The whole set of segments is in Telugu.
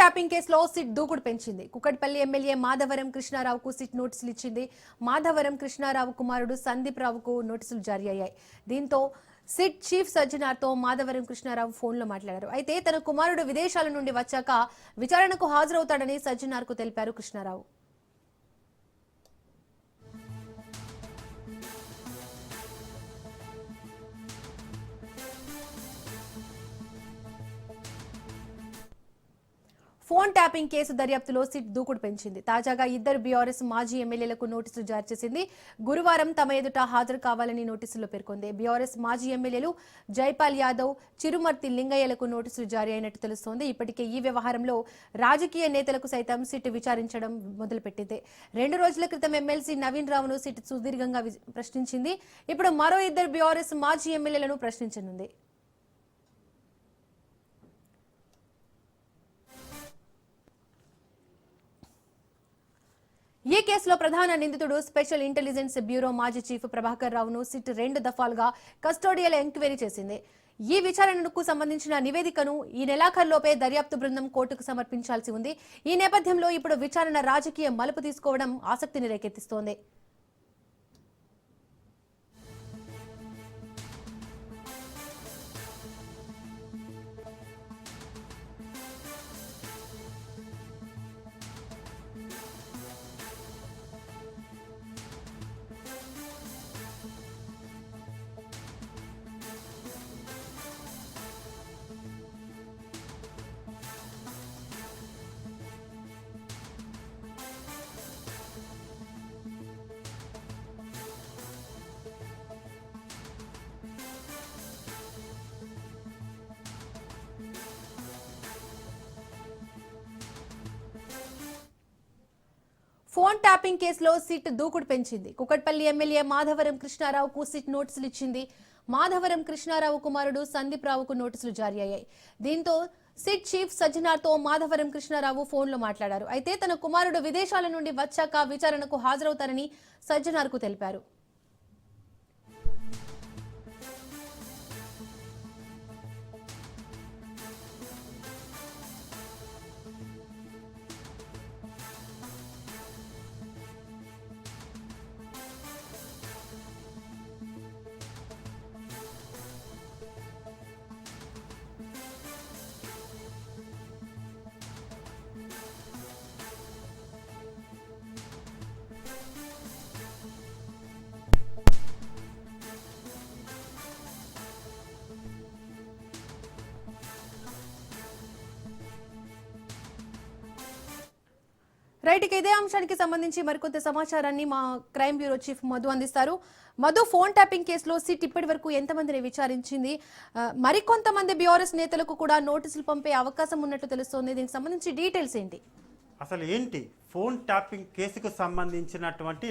ట్యాపింగ్ కేసులో సిట్ దూకుడు పెంచింది. కుకట్పల్లి ఎమ్మెల్యే మాధవరం కృష్ణారావుకు సిట్ నోటీసులు ఇచ్చింది. మాధవరం కృష్ణారావు కుమారుడు సందీప్ రావుకు నోటీసులు జారీ అయ్యాయి. దీంతో సిట్ చీఫ్ సజ్జనార్తో మాధవరం కృష్ణారావు ఫోన్లో మాట్లాడారు. అయితే తన కుమారుడు విదేశాల నుండి వచ్చాక విచారణకు హాజరవుతాడని సజ్జనార్కు తెలిపారు కృష్ణారావు. ఫోన్ ట్యాపింగ్ కేసు దర్యాప్తులో సిట్ దూకుడు పెంచింది. తాజాగా ఇద్దరు బీఆర్ఎస్ మాజీ ఎమ్మెల్యేలకు నోటీసులు జారీ చేసింది. గురువారం తమ ఎదుట హాజరు కావాలని నోటీసుల్లో పేర్కొంది. బీఆర్ఎస్ మాజీ ఎమ్మెల్యేలు జైపాల్ యాదవ్, చిరుమర్తి లింగయ్యలకు నోటీసులు జారీ అయినట్టు తెలుస్తోంది. ఇప్పటికే ఈ వ్యవహారంలో రాజకీయ నేతలకు సైతం సిట్ విచారించడం మొదలుపెట్టింది. 2 రోజుల క్రితం ఎమ్మెల్సీ నవీన్ రావును సిట్ సుదీర్ఘంగా ప్రశ్నించింది. ఇప్పుడు మరో ఇద్దరు బీఆర్ఎస్ మాజీ ఎమ్మెల్యేలను ప్రశ్నించనుంది. ఈ కేసులో ప్రధాన నిందితుడు స్పెషల్ ఇంటెలిజెన్స్ బ్యూరో మాజీ చీఫ్ ప్రభాకర్ రావును సిట్ 2 దఫాలుగా కస్టోడియల్ ఎంక్వైరీ చేసింది. ఈ విచారణకు సంబంధించిన నివేదికను ఈ నెలాఖరులోపే దర్యాప్తు బృందం కోర్టుకు సమర్పించాల్సి ఉంది. ఈ నేపథ్యంలో ఇప్పుడు విచారణ రాజకీయ మలుపు తీసుకోవడం ఆసక్తిని రేకెత్తిస్తోంది. ఫోన్ ట్యాపింగ్ కేసులో సిట్ దూకుడు పెంచింది. కుకట్పల్లి ఎమ్మెల్యే మాధవరం కృష్ణారావుకు సిట్ నోటీసులు ఇచ్చింది. మాధవరం కృష్ణారావు కుమారుడు సందీప్ రావుకు నోటీసులు జారీ అయ్యాయి. దీంతో సిట్ చీఫ్ సజ్జనార్తో మాధవరం కృష్ణారావు ఫోన్లో మాట్లాడారు. అయితే తన కుమారుడు విదేశాల నుండి వచ్చాక విచారణకు హాజరవుతారని సజ్జనార్కు తెలిపారు. రైట్, ఇదే అంశానికి సంబంధించి మరికొంత సమాచారాన్ని మా క్రైమ్ బ్యూరో చీఫ్ మధు అందిస్తారు. మధు, ఫోన్ ట్యాపింగ్ కేసులో సిట్ ఇప్పటి వరకు ఎంతమందిని విచారించింది? మరికొంతమంది బీఆర్ఎస్ నేతలకు కూడా నోటీసులు పంపే అవకాశం ఉన్నట్టు తెలుస్తోంది. దీనికి సంబంధించి డీటెయిల్స్ ఏంటి? అసలు ఏంటి ఫోన్ ట్యాపింగ్ కేసుకు సంబంధించినటువంటి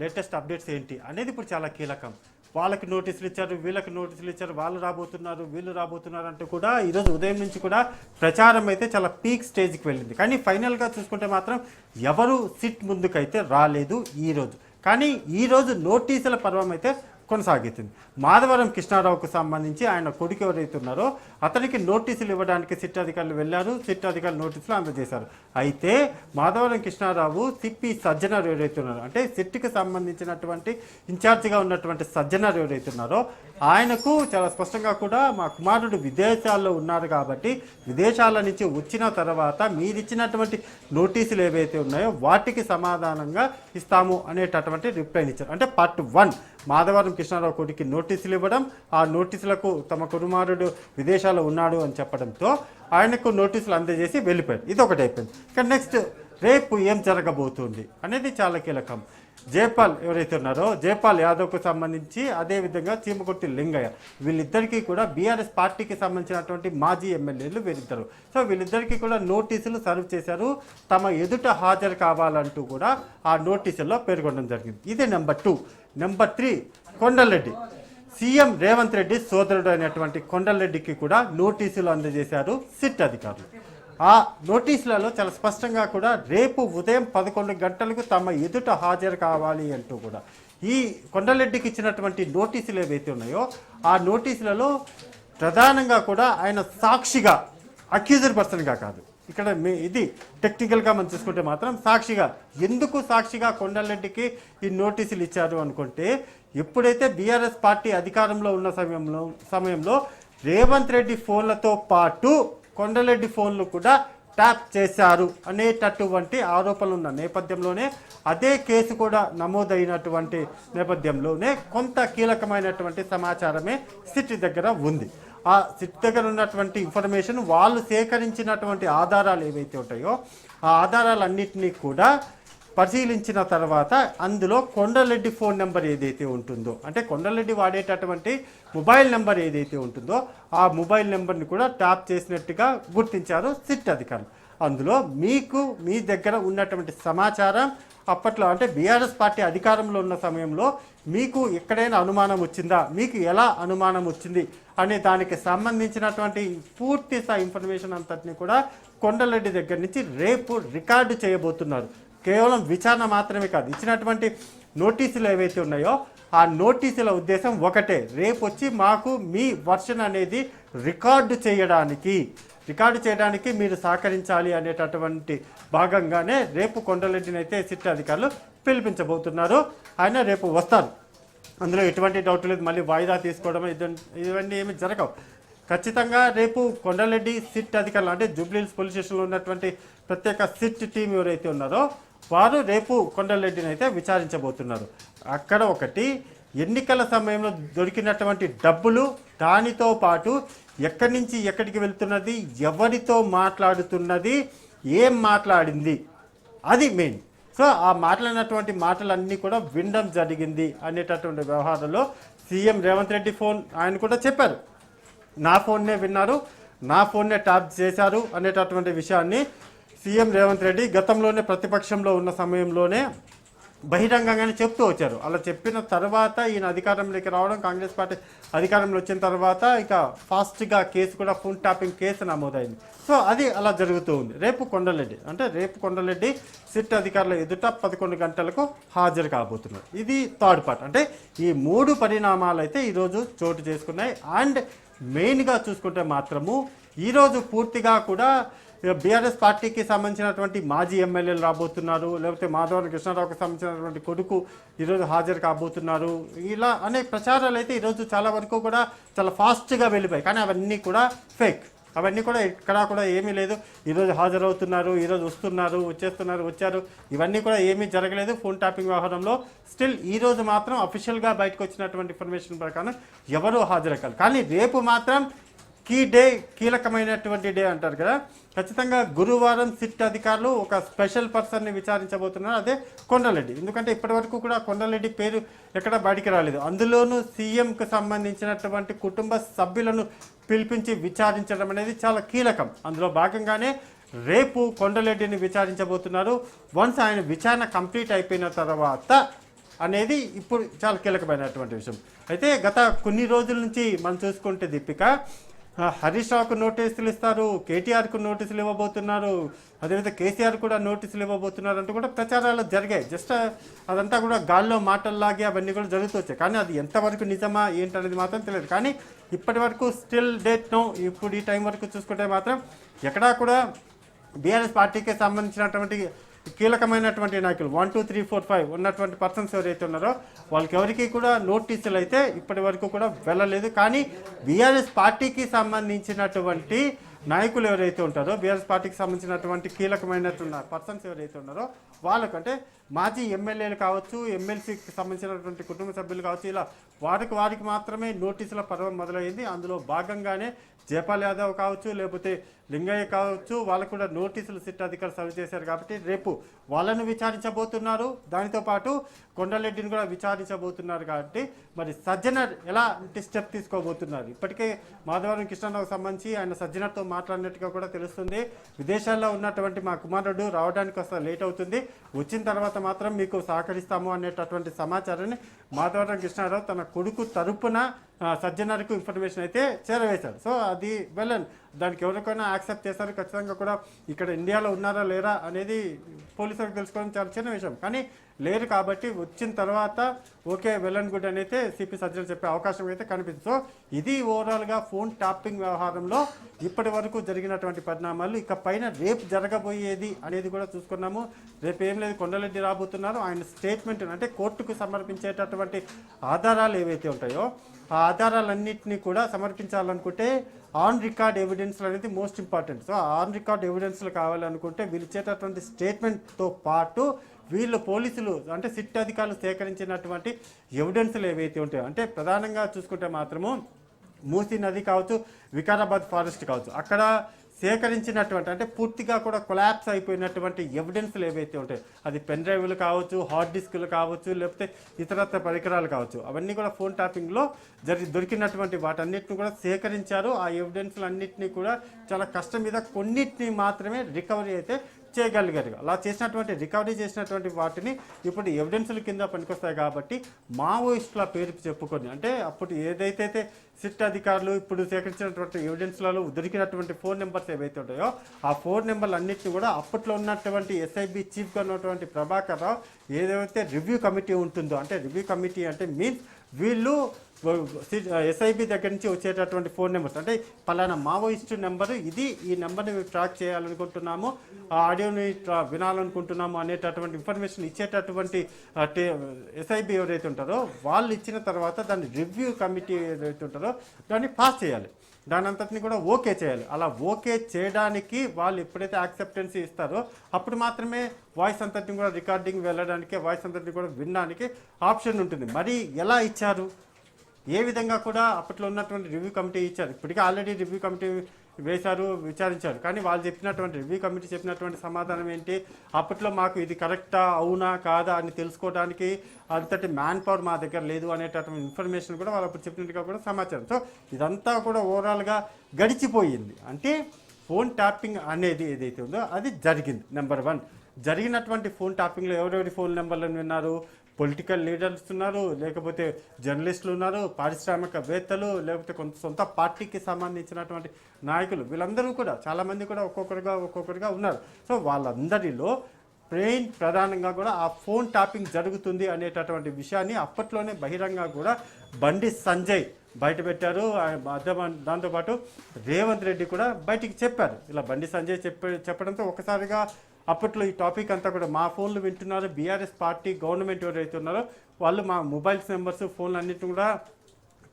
లేటెస్ట్ అప్డేట్స్ ఏంటి అనేది ఇప్పుడు చాలా కీలకం. వాళ్ళకి నోటీసులు ఇచ్చారు, వీళ్ళకి నోటీసులు ఇచ్చారు, వాళ్ళు రాబోతున్నారు, వీళ్ళు రాబోతున్నారు అంటూ కూడా ఈరోజు ఉదయం నుంచి కూడా ప్రచారం అయితే చాలా పీక్ స్టేజ్కి వెళ్ళింది. కానీ ఫైనల్గా చూసుకుంటే మాత్రం ఎవరు సిట్ ముందుకైతే రాలేదు ఈరోజు. కానీ ఈరోజు నోటీసుల పర్వం అయితే కొనసాగుతుంది. మాధవరం కృష్ణారావుకు సంబంధించి ఆయన కొడుకు ఎవరైతే ఉన్నారో అతనికి నోటీసులు ఇవ్వడానికి సిట్ అధికారులు వెళ్ళారు. సిట్ అధికారులు నోటీసులు అందజేశారు. అయితే మాధవరం కృష్ణారావు సిప్పి సజ్జనార్ ఎవరైతే ఉన్నారో, అంటే సిట్కి సంబంధించినటువంటి ఇన్ఛార్జిగా ఉన్నటువంటి సజ్జనార్ ఎవరైతే ఉన్నారో ఆయనకు చాలా స్పష్టంగా కూడా మా కుమారుడు విదేశాల్లో ఉన్నారు కాబట్టి విదేశాల నుంచి వచ్చిన తర్వాత మీరిచ్చినటువంటి నోటీసులు ఏవైతే ఉన్నాయో వాటికి సమాధానంగా ఇస్తాము అనేటటువంటి రిప్లైని ఇచ్చారు. అంటే పార్ట్ 1 మాధవరం కృష్ణారావు కొడుకు నోటీసులు ఇవ్వడం, ఆ నోటీసులకు తమ కుమారుడు విదేశాల్లో ఉన్నాడు అని చెప్పడంతో ఆయనకు నోటీసులు అందజేసి వెళ్ళిపోయారు. ఇది ఒకటి అయిపోయింది. కానీ నెక్స్ట్ రేపు ఏం జరగబోతుంది అనేది చాలా కీలకం. జైపాల్ ఎవరైతే ఉన్నారో జైపాల్ యాదవ్కు సంబంధించి, అదేవిధంగా చీమకుర్తి లింగయ్య, వీళ్ళిద్దరికీ కూడా బీఆర్ఎస్ పార్టీకి సంబంధించినటువంటి మాజీ ఎమ్మెల్యేలు వీరిద్దరు. సో వీళ్ళిద్దరికీ కూడా నోటీసులు సర్వ్ చేశారు. తమ ఎదుట హాజరు కావాలంటూ కూడా ఆ నోటీసుల్లో పేర్కొనడం జరిగింది. ఇది number 2. Number 3, Kondal Reddy. CM Revanth Reddy సోదరుడు అయినటువంటి కొండలరెడ్డికి కూడా నోటీసులు అందజేశారు సిట్ అధికారులు. ఆ నోటీసులలో చాలా స్పష్టంగా కూడా రేపు ఉదయం 11 గంటలకు తమ ఎదుట హాజరు కావాలి అంటూ కూడా ఈ కొండలరెడ్డికి ఇచ్చినటువంటి నోటీసులు ఏవైతే ఉన్నాయో ఆ నోటీసులలో ప్రధానంగా కూడా ఆయన సాక్షిగా, అక్యూజర్ పర్సన్గా కాదు, ఇక్కడ ఇది టెక్నికల్గా మనం చూసుకుంటే మాత్రం సాక్షిగా ఎందుకు సాక్షిగా కొండలరెడ్డికి ఈ నోటీసులు ఇచ్చారు అనుకుంటే ఎప్పుడైతే బీఆర్ఎస్ పార్టీ అధికారంలో ఉన్న సమయంలో రేవంత్ రెడ్డి ఫోన్లతో పాటు కొండలరెడ్డి ఫోన్లు కూడా ట్యాప్ చేశారు అనేటటువంటి ఆరోపణలు ఉన్న నేపథ్యంలోనే అదే కేసు కూడా నమోదైనటువంటి నేపథ్యంలోనే కొంత కీలకమైనటువంటి సమాచారమే సిట్ దగ్గర ఉంది. ఆ సిట్ దగ్గర ఉన్నటువంటి ఇన్ఫర్మేషన్ వాళ్ళు సేకరించినటువంటి ఆధారాలు ఏవైతే ఉంటాయో ఆ ఆధారాలన్నింటినీ కూడా పరిశీలించిన తర్వాత అందులో కొండలరెడ్డి ఫోన్ నెంబర్ ఏదైతే ఉంటుందో అంటే కొండలరెడ్డి వాడేటటువంటి మొబైల్ నెంబర్ ఏదైతే ఉంటుందో ఆ మొబైల్ నెంబర్ని కూడా ట్యాప్ చేసినట్టుగా గుర్తించారు సిట్ అధికారులు. అందులో మీకు మీ దగ్గర ఉన్నటువంటి సమాచారం అప్పట్లో అంటే బీఆర్ఎస్ పార్టీ అధికారంలో ఉన్న సమయంలో మీకు ఎక్కడైనా అనుమానం వచ్చిందా, మీకు ఎలా అనుమానం వచ్చింది అనే దానికి సంబంధించినటువంటి పూర్తి స్థాయి ఇన్ఫర్మేషన్ అంతటిని కూడా కొండలరెడ్డి దగ్గర నుంచి రేపు రికార్డు చేయబోతున్నారు. కేవలం విచారణ మాత్రమే కాదు, ఇచ్చినటువంటి నోటీసులు ఏవైతే ఉన్నాయో ఆ నోటీసుల ఉద్దేశం ఒకటే, రేపు వచ్చి మాకు మీ వర్షన్ అనేది రికార్డు చేయడానికి మీరు సహకరించాలి అనేటటువంటి భాగంగానే రేపు కొండలరెడ్డిని అయితే సిట్ అధికారులు పిలిపించబోతున్నారు. ఆయన రేపు వస్తారు, అందులో ఎటువంటి డౌట్ లేదు. మళ్ళీ వాయిదా తీసుకోవడం ఇవన్నీ ఏమి జరగవు. ఖచ్చితంగా రేపు కొండలరెడ్డి సిట్ అధికారులు అంటే జూబ్లీహిల్స్ పోలీస్ స్టేషన్లో ఉన్నటువంటి ప్రత్యేక సిట్ టీం ఎవరైతే ఉన్నారో వారు రేపు కొండలరెడ్డిని అయితే విచారించబోతున్నారు. అక్కడ ఒకటి ఎన్నికల సమయంలో దొరికినటువంటి డబ్బులు, దానితో పాటు ఎక్కడి నుంచి ఎక్కడికి వెళ్తున్నది, ఎవరితో మాట్లాడుతున్నది, ఏం మాట్లాడింది, అది మెయిన్. సో ఆ మాట్లాడినటువంటి మాటలన్నీ కూడా వినడం జరిగింది అనేటటువంటి వ్యవహారంలో సీఎం రేవంత్ రెడ్డి ఫోన్ ఆయన కూడా చెప్పారు, నా ఫోన్నే విన్నారు, నా ఫోన్నే ట్యాప్ చేశారు అనేటటువంటి విషయాన్ని సీఎం రేవంత్ రెడ్డి గతంలోనే ప్రతిపక్షంలో ఉన్న సమయంలోనే బహిరంగంగానే చెప్తూ వచ్చారు. అలా చెప్పిన తర్వాత ఈయన అధికారంలోకి రావడం, కాంగ్రెస్ పార్టీ అధికారంలో వచ్చిన తర్వాత ఇక ఫాస్ట్గా కేసు కూడా ఫోన్ ట్యాపింగ్ కేసు నమోదైంది. సో అది అలా జరుగుతూ ఉంది. రేపు కొండలరెడ్డి సిట్ అధికారుల ఎదుట 11 గంటలకు హాజరు కాబోతున్నారు. ఇది థర్డ్ పార్ట్. అంటే ఈ 3 పరిణామాలు అయితే ఈరోజు చోటు చేసుకున్నాయి. అండ్ మెయిన్గా చూసుకుంటే మాత్రము ఈరోజు పూర్తిగా కూడా బీఆర్ఎస్ పార్టీకి సంబంధించినటువంటి మాజీ ఎమ్మెల్యేలు రాబోతున్నారు, లేకపోతే మాధవరం కృష్ణారావుకి సంబంధించినటువంటి కొడుకు ఈరోజు హాజరు కాబోతున్నారు. ఇలా అనే ప్రచారాలు అయితే ఈరోజు చాలా వరకు కూడా చాలా ఫాస్ట్గా వెళ్ళిపోయాయి. కానీ అవన్నీ కూడా ఫేక్, అవన్నీ కూడా ఎక్కడా కూడా ఏమీ లేదు. ఈరోజు హాజరవుతున్నారు, ఈరోజు వచ్చారు, ఇవన్నీ కూడా ఏమీ జరగలేదు ఫోన్ ట్యాపింగ్ వ్యవహారంలో. స్టిల్ ఈరోజు మాత్రం అఫీషియల్గా బయటకు వచ్చినటువంటి ఇన్ఫర్మేషన్ ప్రకారం ఎవరు హాజరకాలి. కానీ రేపు మాత్రం కీలకమైనటువంటి డే అంటారు కదా, ఖచ్చితంగా గురువారం సిట్ అధికారులు ఒక స్పెషల్ పర్సన్ని విచారించబోతున్నారు, అదే కొండలరెడ్డి. ఎందుకంటే ఇప్పటివరకు కూడా కొండలరెడ్డి పేరు ఎక్కడ బయటికి రాలేదు. అందులోనూ సీఎంకు సంబంధించినటువంటి కుటుంబ సభ్యులను పిలిపించి విచారించడం అనేది చాలా కీలకం. అందులో భాగంగానే రేపు కొండలరెడ్డిని విచారించబోతున్నారు. వన్స్ ఆయన విచారణ కంప్లీట్ అయిపోయిన తర్వాత అనేది ఇప్పుడు చాలా కీలకమైనటువంటి విషయం. అయితే గత కొన్ని రోజుల నుంచి మనం చూసుకుంటే దీపిక, హరీష్ రావుకు నోటీసులు ఇస్తారు, కేటీఆర్కు నోటీసులు ఇవ్వబోతున్నారు, అదేవిధంగా కేసీఆర్ కూడా నోటీసులు ఇవ్వబోతున్నారు అంటూ కూడా ప్రచారాలు జరిగాయి. జస్ట్ అదంతా కూడా గాల్లో మాటల్లాగే అవన్నీ కూడా జరుగుతూ వచ్చాయి. కానీ అది ఎంతవరకు నిజమా ఏంటనేది మాత్రం తెలియదు. కానీ ఇప్పటి వరకు స్టిల్ డేట్ నో, ఇప్పుడు ఈ టైం వరకు చూసుకుంటే మాత్రం ఎక్కడా కూడా బీఆర్ఎస్ పార్టీకి సంబంధించినటువంటి కీలకమైనటువంటి నాయకులు 1, 2, 3, 4, 5 ఉన్నటువంటి పర్సన్స్ ఎవరైతే ఉన్నారో వాళ్ళకి ఎవరికి కూడా నోటీసులు అయితే ఇప్పటి వరకు కూడా వెళ్ళలేదు. కానీ బీఆర్ఎస్ పార్టీకి సంబంధించినటువంటి నాయకులు ఎవరైతే ఉంటారో, బీఆర్ఎస్ పార్టీకి సంబంధించినటువంటి కీలకమైనటువంటి పర్సన్స్ ఎవరైతే ఉన్నారో వాళ్ళకంటే మాజీ ఎమ్మెల్యేలు కావచ్చు, ఎమ్మెల్సీకి సంబంధించినటువంటి కుటుంబ సభ్యులు కావచ్చు, ఇలా వారికి మాత్రమే నోటీసుల పర్వం మొదలైంది. అందులో భాగంగానే జయపాల్ యాదవ్ కావచ్చు, లేకపోతే లింగయ్య కావచ్చు, వాళ్ళకు కూడా నోటీసులు సిట్ అధికారులు సర్వ్ చేశారు. కాబట్టి రేపు వాళ్ళను విచారించబోతున్నారు, దానితో పాటు కొండలరెడ్డిని కూడా విచారించబోతున్నారు. కాబట్టి మరి సజ్జనర్ ఎలాంటి స్టెప్ తీసుకోబోతున్నారు? ఇప్పటికే మాధవరం కృష్ణారావుకు సంబంధించి ఆయన సజ్జనర్తో మాట్లాడినట్టుగా కూడా తెలుస్తుంది. విదేశాల్లో ఉన్నటువంటి మా కుమారుడు రావడానికి కాస్త లేట్ అవుతుంది, వచ్చిన తర్వాత మాత్రం మీకు సహకరిస్తాము అనేటటువంటి సమాచారాన్ని మాధవరం కృష్ణారావు తన కొడుకు తరపున సజ్జనర్కు ఇన్ఫర్మేషన్ అయితే చేరవేశారు. సో అది వెల్ దానికి ఎవరికైనా యాక్సెప్ట్ చేస్తారు. ఖచ్చితంగా కూడా ఇక్కడ ఇండియాలో ఉన్నారా లేరా అనేది పోలీసులకు తెలుసుకోవడం చాలా చిన్న విషయం, కానీ లేరు కాబట్టి వచ్చిన తర్వాత ఓకే వెల్ అండ్ గుడ్ అని అయితే సిపి సజ్జలు చెప్పే అవకాశం అయితే కనిపిస్తుంది. సో ఇది ఓవరాల్గా ఫోన్ ట్యాపింగ్ వ్యవహారంలో ఇప్పటి వరకు జరిగినటువంటి పరిణామాలు. ఇక పైన రేపు జరగబోయేది అనేది కూడా చూసుకున్నాము. రేపు ఏం లేదు, కొండలరెడ్డి రాబోతున్నారు. ఆయన స్టేట్మెంట్ అంటే కోర్టుకు సమర్పించేటటువంటి ఆధారాలు ఏవైతే ఉంటాయో ఆ ఆధారాలన్నింటినీ కూడా సమర్పించాలనుకుంటే ఆన్ రికార్డ్ ఎవిడెన్స్లు అనేది most important. So on record ఎవిడెన్స్లు కావాలనుకుంటే వీళ్ళు ఇచ్చేటటువంటి స్టేట్మెంట్తో పాటు వీళ్ళు పోలీసులు అంటే సిట్ అధికారులు సేకరించినటువంటి ఎవిడెన్స్లు ఏవైతే ఉంటాయో, అంటే ప్రధానంగా చూసుకుంటే మాత్రము మూసీ నది కావచ్చు, వికారాబాద్ ఫారెస్ట్ కావచ్చు, అక్కడ సేకరించినటువంటి అంటే పూర్తిగా కూడా కొలాప్స్ అయిపోయినటువంటి ఎవిడెన్స్లు ఏవైతే ఉంటాయో, అది పెన్ డ్రైవ్లు కావచ్చు, హార్డ్ డిస్క్లు కావచ్చు, లేకపోతే ఇతరత్ర పరికరాలు కావచ్చు, అవన్నీ కూడా ఫోన్ ట్యాపింగ్లో దొరికినటువంటి వాటన్నిటిని కూడా సేకరించారు. ఆ ఎవిడెన్స్లు అన్నింటినీ కూడా చాలా కష్టం మీద కొన్నిటిని మాత్రమే రికవరీ అయితే చేయగలిగారు. అలా చేసినటువంటి రికవరీ చేసినటువంటి వాటిని ఇప్పుడు ఎవిడెన్స్ల కింద పనికొస్తాయి కాబట్టి మావోయిస్టుల పేరు చెప్పుకొని, అంటే అప్పుడు ఏదైతే సిట్ అధికారులు ఇప్పుడు సేకరించినటువంటి ఎవిడెన్స్లలో దొరికినటువంటి ఫోన్ నెంబర్స్ ఏవైతే ఉంటాయో ఆ ఫోన్ నెంబర్లు అన్నింటినీ కూడా అప్పట్లో ఉన్నటువంటి ఎస్ఐబి చీఫ్గా ఉన్నటువంటి ప్రభాకర్ రావు ఏదైతే రివ్యూ కమిటీ ఉంటుందో, అంటే రివ్యూ కమిటీ అంటే మీన్స్ వీళ్ళు ఎస్ఐబి దగ్గర నుంచి వచ్చేటటువంటి ఫోన్ నెంబర్స్, అంటే పలానా మావోయిస్టు నెంబరు ఇది, ఈ నెంబర్ని మేము ట్రాక్ చేయాలనుకుంటున్నాము, ఆ ఆడియోని వినాలనుకుంటున్నాము అనేటటువంటి ఇన్ఫర్మేషన్ ఇచ్చేటటువంటి ఎస్ఐబి ఎవరైతే ఉంటారో వాళ్ళు ఇచ్చిన తర్వాత దాన్ని రివ్యూ కమిటీ ఏదైతే ఉంటారో దాన్ని పాస్ చేయాలి, దాని అంతటిని కూడా ఓకే చేయాలి. అలా ఓకే చేయడానికి వాళ్ళు ఎప్పుడైతే యాక్సెప్టెన్సీ ఇస్తారో అప్పుడు మాత్రమే వాయిస్ అంతటిని కూడా రికార్డింగ్ వెళ్ళడానికి, వాయిస్ అంతటిని కూడా వినడానికి ఆప్షన్ ఉంటుంది. మరి ఎలా ఇచ్చారు, ఏ విధంగా కూడా అప్పట్లో ఉన్నటువంటి రివ్యూ కమిటీ ఇచ్చారు. ఇప్పటికే ఆల్రెడీ రివ్యూ కమిటీ వేశారు, విచారించారు, కానీ వాళ్ళు చెప్పినటువంటి రివ్యూ కమిటీ చెప్పినటువంటి సమాధానం ఏంటి, అప్పట్లో మాకు ఇది కరెక్టా అవునా కాదా అని తెలుసుకోవడానికి అంతటి మ్యాన్ పవర్ మా దగ్గర లేదు అనేటటువంటి ఇన్ఫర్మేషన్ కూడా వాళ్ళు అప్పుడు చెప్పినట్టుగా కూడా సమాచారం. సో ఇదంతా కూడా ఓవరాల్గా గడిచిపోయింది. అంటే ఫోన్ ట్యాపింగ్ అనేది ఏదైతే ఉందో అది జరిగింది. నెంబర్ 1 జరిగినటువంటి ఫోన్ ట్యాపింగ్లో ఎవరెవరి ఫోన్ నెంబర్లను విన్నారు, పొలిటికల్ లీడర్స్ ఉన్నారు, లేకపోతే జర్నలిస్టులు ఉన్నారు, పారిశ్రామికవేత్తలు, లేకపోతే కొంత సొంత పార్టీకి సంబంధించినటువంటి నాయకులు, వీళ్ళందరూ కూడా చాలామంది కూడా ఒక్కొక్కరుగా ఉన్నారు. సో వాళ్ళందరిలో ప్రధానంగా కూడా ఆ ఫోన్ ట్యాపింగ్ జరుగుతుంది అనేటటువంటి విషయాన్ని అప్పట్లోనే బహిరంగ కూడా బండి సంజయ్ బయటపెట్టారు. దాంతోపాటు రేవంత్ రెడ్డి కూడా బయటికి చెప్పారు. ఇలా బండి సంజయ్ చెప్పడంతో ఒకసారిగా అప్పట్లో ఈ టాపిక్ అంతా కూడా మా ఫోన్లు వింటున్నారు, బీఆర్ఎస్ పార్టీ గవర్నమెంట్ ఎవరైతే ఉన్నారో వాళ్ళు మా మొబైల్స్ నెంబర్స్ ఫోన్లు అన్నింటిని కూడా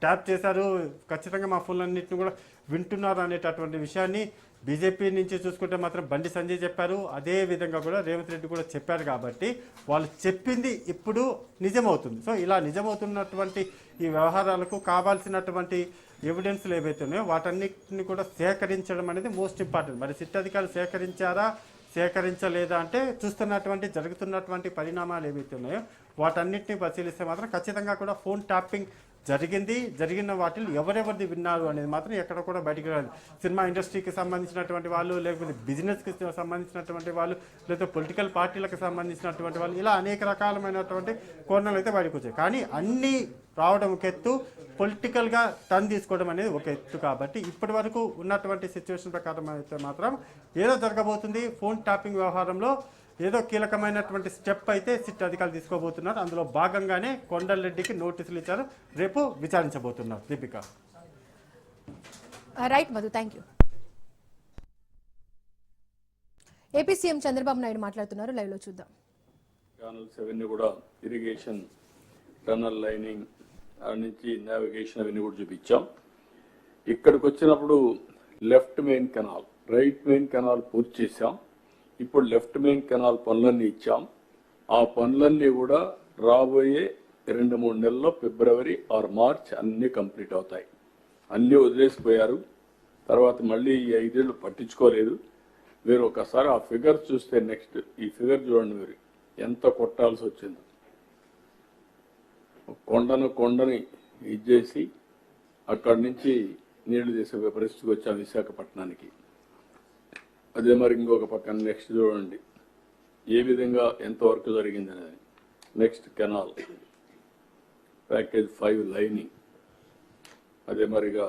ట్యాప్ చేశారు, ఖచ్చితంగా మా ఫోన్లు అన్నింటిని కూడా వింటున్నారు అనేటటువంటి విషయాన్ని బీజేపీ నుంచి చూసుకుంటే మాత్రం బండి సంజయ్ చెప్పారు. అదే విధంగా కూడా రేవంత్ రెడ్డి కూడా చెప్పారు. కాబట్టి వాళ్ళు చెప్పింది ఇప్పుడు నిజమవుతుంది. సో ఇలా నిజమవుతున్నటువంటి ఈ వ్యవహారాలకు కావాల్సినటువంటి ఎవిడెన్స్లు ఏవైతే ఉన్నాయో వాటన్నిటిని కూడా సేకరించడం అనేది మోస్ట్ ఇంపార్టెంట్. మరి సిట్ అధికారులు సేకరించలేదా అంటే చూస్తున్నటువంటి జరుగుతున్నటువంటి పరిణామాలు ఏవైతే ఉన్నాయో వాటన్నిటిని పరిశీలిస్తే మాత్రం ఖచ్చితంగా కూడా ఫోన్ ట్యాపింగ్ జరిగిన వాటిని ఎవరెవరిది విన్నారు అనేది మాత్రం ఎక్కడ కూడా బయటికి రాదు. సినిమా ఇండస్ట్రీకి సంబంధించినటువంటి వాళ్ళు, లేకపోతే బిజినెస్కి సంబంధించినటువంటి వాళ్ళు, లేకపోతే పొలిటికల్ పార్టీలకు సంబంధించినటువంటి వాళ్ళు, ఇలా అనేక రకాలమైనటువంటి కోణాలు అయితే బయటకు వచ్చాయి. కానీ అన్నీ రావడం ఒక ఎత్తు, పొలిటికల్గా టర్న్ తీసుకోవడం అనేది ఒక ఎత్తు. కాబట్టి ఇప్పటి వరకు ఉన్నటువంటి సిచ్యువేషన్ ప్రకారం అయితే మాత్రం ఏదో జరగబోతుంది. ఫోన్ ట్యాపింగ్ వ్యవహారంలో ఏదో కీలకమైనటువంటి స్టెప్ అయితే సిట్ అధికారులు తీసుకోబోతున్నారు. అందులో భాగంగానే కొండలరెడ్డికి నోటీసులు ఇచ్చారు, రేపు విచారించబోతున్నారు. Deepika. Right Madhu, thank you. AP CM Chandrababu Naidu మాట్లాడుతున్నారు, లైవ్ లో చూద్దాం. ఛానల్స్ అవన్నీ కూడా ఇరిగేషన్, టనల్ లైనింగ్ నుంచి నావిగేషన్ అవన్నీ కూడా చూపించాం. ఇక్కడికి వచ్చినప్పుడు left main canal, right main canal పూర్తి చేశాం. ఇప్పుడు లెఫ్ట్ మెయిన్ కెనాల్ పనులన్నీ ఇచ్చాం. ఆ పనులన్నీ కూడా రాబోయే 2-3 నెలల్లో ఫిబ్రవరి ఆర్ మార్చ్ అన్నీ కంప్లీట్ అవుతాయి. అన్నీ వదిలేసిపోయారు. తర్వాత మళ్ళీ ఈ 5 ఏళ్ళు పట్టించుకోలేదు. మీరు ఒకసారి ఆ ఫిగర్ చూస్తే నెక్స్ట్ ఈ ఫిగర్ చూడండి, మీరు ఎంత కొట్టాల్సి వచ్చిందో. కొండని ఇచ్చేసి అక్కడి నుంచి నీళ్లు తీసే పరిస్థితికి వచ్చాం విశాఖపట్నానికి. అదే మరి ఇంకొక పక్కన నెక్స్ట్ చూడండి ఏ విధంగా ఎంతవరకు జరిగింది అనేది. నెక్స్ట్ కెనాల్ ప్యాకేజ్ 5 లైనింగ్ అదే మరిగా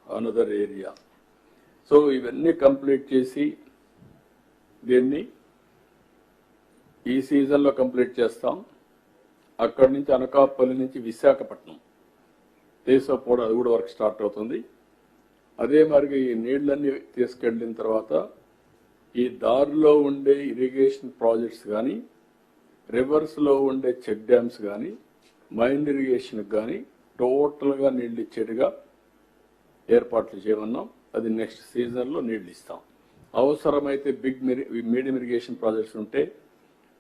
అనదర్ ఏరియా. సో ఇవన్నీ కంప్లీట్ చేసి దీన్ని ఈ సీజన్లో కంప్లీట్ చేస్తాం. అక్కడి నుంచి అనకాపల్లి నుంచి విశాఖపట్నం దేశపోవడం అది కూడా వర్క్ స్టార్ట్ అవుతుంది. అదే మరిగా ఈ నీళ్ళన్నీ తీసుకెళ్ళిన తర్వాత ఈ దారిలో ఉండే ఇరిగేషన్ ప్రాజెక్ట్స్ కానీ, రివర్స్లో ఉండే చెక్ డ్యామ్స్ కానీ, మైన్ ఇరిగేషన్కి కానీ టోటల్గా నీళ్ళు ఇచ్చేట్టుగా ఏర్పాట్లు చేయమన్నాం. అది నెక్స్ట్ సీజన్లో నీళ్ళు ఇస్తాం. అవసరమైతే మీడియం ఇరిగేషన్ ప్రాజెక్ట్స్ ఉంటే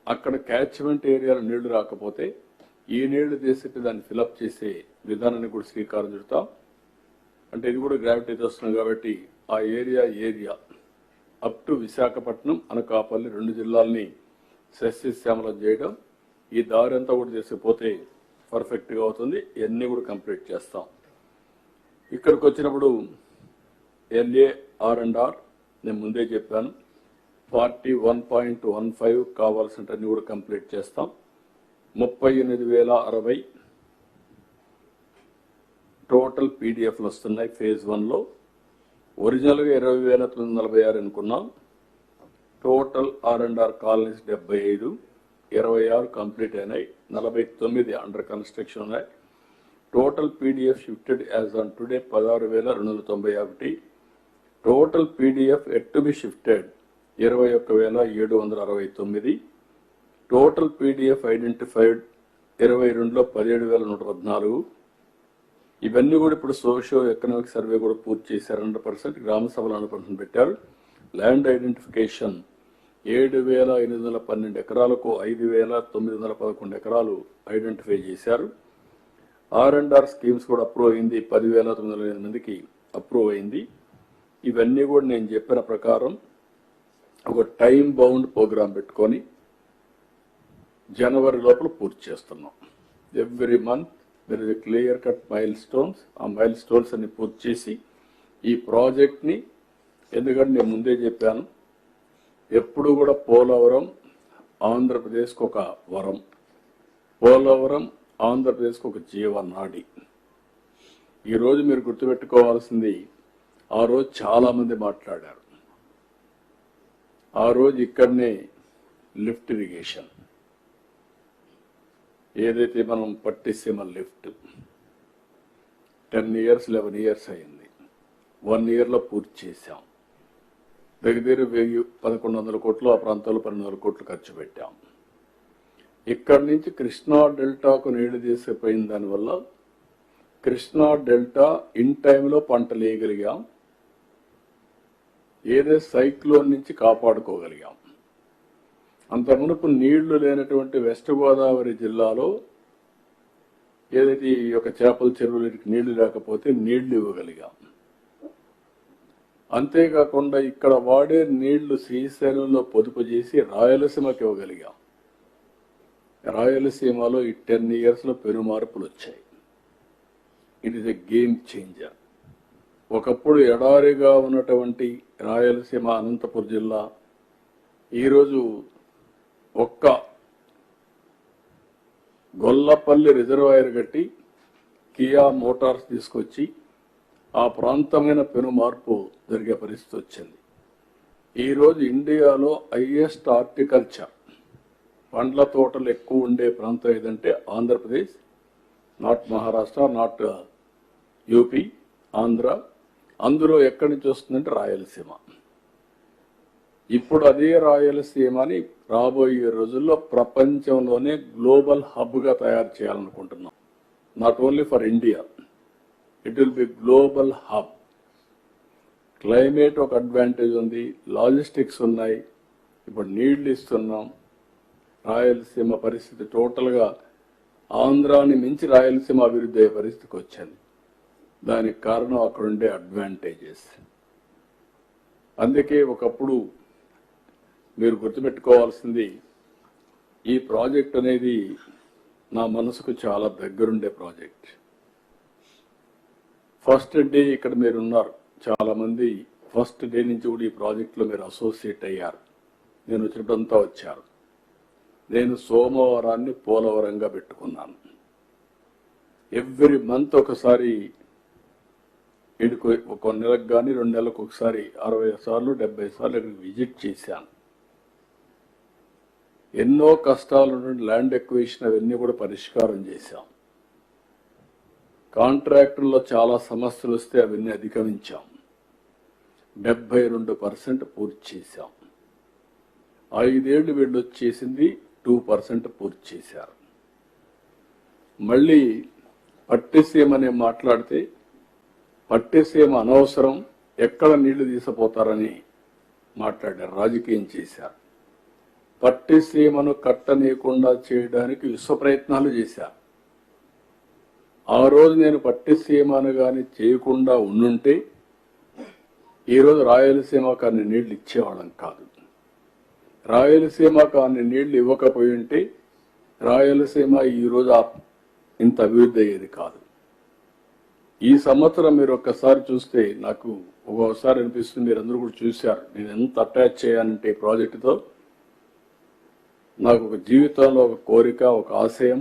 అక్కడ క్యాచ్మెంట్ ఏరియాలో నీళ్లు రాకపోతే ఈ నీళ్లు తీసేటి దాన్ని ఫిలప్ చేసే విధానాన్ని కూడా శ్రీకారం చుడతాం. అంటే ఇది కూడా గ్రావిటీ వస్తుంది కాబట్టి ఆ area up to Visakhapatnam, Anakapalli 2 జిల్లాల్ని సస్యశ్యామలం చేయడం, ఈ దారి అంతా కూడా చేసిపోతే పర్ఫెక్ట్గా అవుతుంది. ఇవన్నీ కూడా కంప్లీట్ చేస్తాం. ఇక్కడికి వచ్చినప్పుడు LAR&R నేను ముందే చెప్పాను, 41.15 కావాల్సినవన్నీ కూడా కంప్లీట్ చేస్తాం. 38,060 టోటల్ పీడిఎఫ్లు వస్తున్నాయి ఫేజ్ 1లో. ఒరిజినల్గా 20,946 అనుకున్నాం. టోటల్ R&R కాలనీస్ 75, 26 కంప్లీట్ అయినాయి, 49 అండర్ కన్స్ట్రక్షన్ ఉన్నాయి. Total PDF shifted as on today 16,291. Total PDF yet to be shifted 21,769. Total PDF identified 22లో 17,114. ఇవన్నీ కూడా ఇప్పుడు సోషియో ఎకనామిక్ సర్వే కూడా పూర్తి చేశారు. 100%. గ్రామ సభలు 100% పెట్టారు. ల్యాండ్ ఐడెంటిఫికేషన్ 7,812 ఎకరాలకు 5,911 ఎకరాలు ఐడెంటిఫై చేశారు. R&R స్కీమ్స్ కూడా అప్రూవ్ అయింది. 10,908 మందికి అప్రూవ్ అయింది. ఇవన్నీ కూడా నేను చెప్పిన ప్రకారం ఒక టైం బౌండ్ ప్రోగ్రాం పెట్టుకొని జనవరి లోపల పూర్తి చేస్తున్నాం. Every month there is a clear cut milestones. ఆ మైల్ స్టోన్స్ అన్ని పూర్తి చేసి ఈ ప్రాజెక్ట్ని, ఎందుకంటే నేను ముందే చెప్పాను, ఎప్పుడు కూడా పోలవరం ఆంధ్రప్రదేశ్కి ఒక వరం, పోలవరం ఆంధ్రప్రదేశ్కి ఒక జీవనాడి. ఈరోజు మీరు గుర్తుపెట్టుకోవాల్సింది, ఆ రోజు చాలామంది మాట్లాడారు. ఆ రోజు ఇక్కడనే లిఫ్ట్ ఇరిగేషన్ ఏదైతే మనం పట్టిసీమ లిఫ్ట్ 10 years 11 years అయింది. 1 yearలో పూర్తి చేశాం. దగ్గర 1,100 కోట్లు, ఆ ప్రాంతాల్లో 1200 కోట్లు ఖర్చు పెట్టాం. ఇక్కడి నుంచి కృష్ణా డెల్టాకు నీళ్లు తీసుకుపోయిన దానివల్ల కృష్ణా డెల్టా ఇన్ టైంలో పంటలు వేయగలిగాం. ఏదో సైక్లోన్ నుంచి కాపాడుకోగలిగాం. అంత మునుపు నీళ్లు లేనటువంటి వెస్ట్ గోదావరి జిల్లాలో ఏదైతే ఈ యొక్క చేపల చెరువులకి నీళ్లు లేకపోతే నీళ్లు ఇవ్వగలిగాం. అంతేకాకుండా ఇక్కడ వాడే నీళ్లు శ్రీశైలంలో పొదుపు చేసి రాయలసీమకి ఇవ్వగలిగాం. రాయలసీమలో ఈ 10 yearsలో పెను మార్పులు వచ్చాయి. It is a game changer. ఒకప్పుడు ఎడారిగా ఉన్నటువంటి రాయలసీమ అనంతపురం జిల్లా ఈరోజు ఒక్క గొల్లపల్లి రిజర్వాయర్ కట్టి కియా మోటార్స్ తీసుకొచ్చి ఆ ప్రాంతమైన పెను మార్పు జరిగే పరిస్థితి వచ్చింది. ఈరోజు ఇండియాలో హైయెస్ట్ హార్టికల్చర్ పండ్ల తోటలు ఎక్కువ ఉండే ప్రాంతం ఏదంటే Andhra Pradesh, not Maharashtra, not UP, Andhra. అందులో ఎక్కడి నుంచి వస్తుందంటే రాయలసీమ. ఇప్పుడు అదే రాయలసీమని రాబోయే రోజుల్లో ప్రపంచంలోనే గ్లోబల్ హబ్గా తయారు చేయాలనుకుంటున్నాం. Not only for India, it will be global hub. Climate ఒక అడ్వాంటేజ్ ఉంది, లాజిస్టిక్స్ ఉన్నాయి, ఇప్పుడు నీళ్లు ఇస్తున్నాం. రాయలసీమ పరిస్థితి టోటల్గా ఆంధ్రాని మించి రాయలసీమ అభివృద్ధి అయ్యే పరిస్థితికి వచ్చింది. దానికి కారణం అక్కడ ఉండే అడ్వాంటేజెస్. అందుకే ఒకప్పుడు మీరు గుర్తుపెట్టుకోవాల్సింది, ఈ ప్రాజెక్ట్ అనేది నా మనసుకు చాలా దగ్గరుండే ప్రాజెక్ట్. ఫస్ట్ డే ఇక్కడ మీరు ఉన్నారు, చాలా మంది ఫస్ట్ డే నుంచి కూడా ఈ ప్రాజెక్టులో మీరు అసోసియేట్ అయ్యారు. నేను వచ్చినప్పుడంతా వచ్చారు. నేను సోమవారాన్ని పోలవరంగా పెట్టుకున్నాను. ఎవ్రీ మంత్ ఒకసారి వీడికి ఒక నెలకు కానీ 2 నెలలకు ఒకసారి 60 సార్లు 70 సార్లు ఇక్కడికి విజిట్ చేశాను. ఎన్నో కష్టాలు ల్యాండ్ ఎక్విజిషన్ అవన్నీ కూడా పరిష్కారం చేశాం. కాంట్రాక్టుల్లో చాలా సమస్యలు వస్తే అవన్నీ అధిగమించాం. 72% పూర్తి చేశాం. 5 ఏళ్లు వీళ్ళు వచ్చేసింది 2% పూర్తి చేశారు. మళ్ళీ పట్టిసీమని మాట్లాడితే పట్టిసీమ అనవసరం, ఎక్కడ నీళ్లు తీసిపోతారని మాట్లాడారు, రాజకీయం చేశారు. పట్టిసీమను కట్టనీయకుండా చేయడానికి విశ్వ ప్రయత్నాలు చేశారు. ఆ రోజు నేను పట్టిసీమను కానీ చేయకుండా ఉండుంటే ఈరోజు రాయలసీమకు అన్ని నీళ్లు ఇచ్చేవాళ్ళం కాదు. రాయలసీమకు అన్ని నీళ్లు ఇవ్వకపోయి ఉంటే రాయలసీమ ఈరోజు ఇంత అభివృద్ధి అయ్యేది కాదు. ఈ సంవత్సరం మీరు ఒక్కసారి చూస్తే నాకు ఒక్కొక్కసారి అనిపిస్తుంది, మీరు అందరూ కూడా చూశారు, నేను ఎంత అటాచ్ చేయాలంటే ఈ ప్రాజెక్టుతో. నాకు ఒక జీవితంలో ఒక కోరిక, ఒక ఆశయం,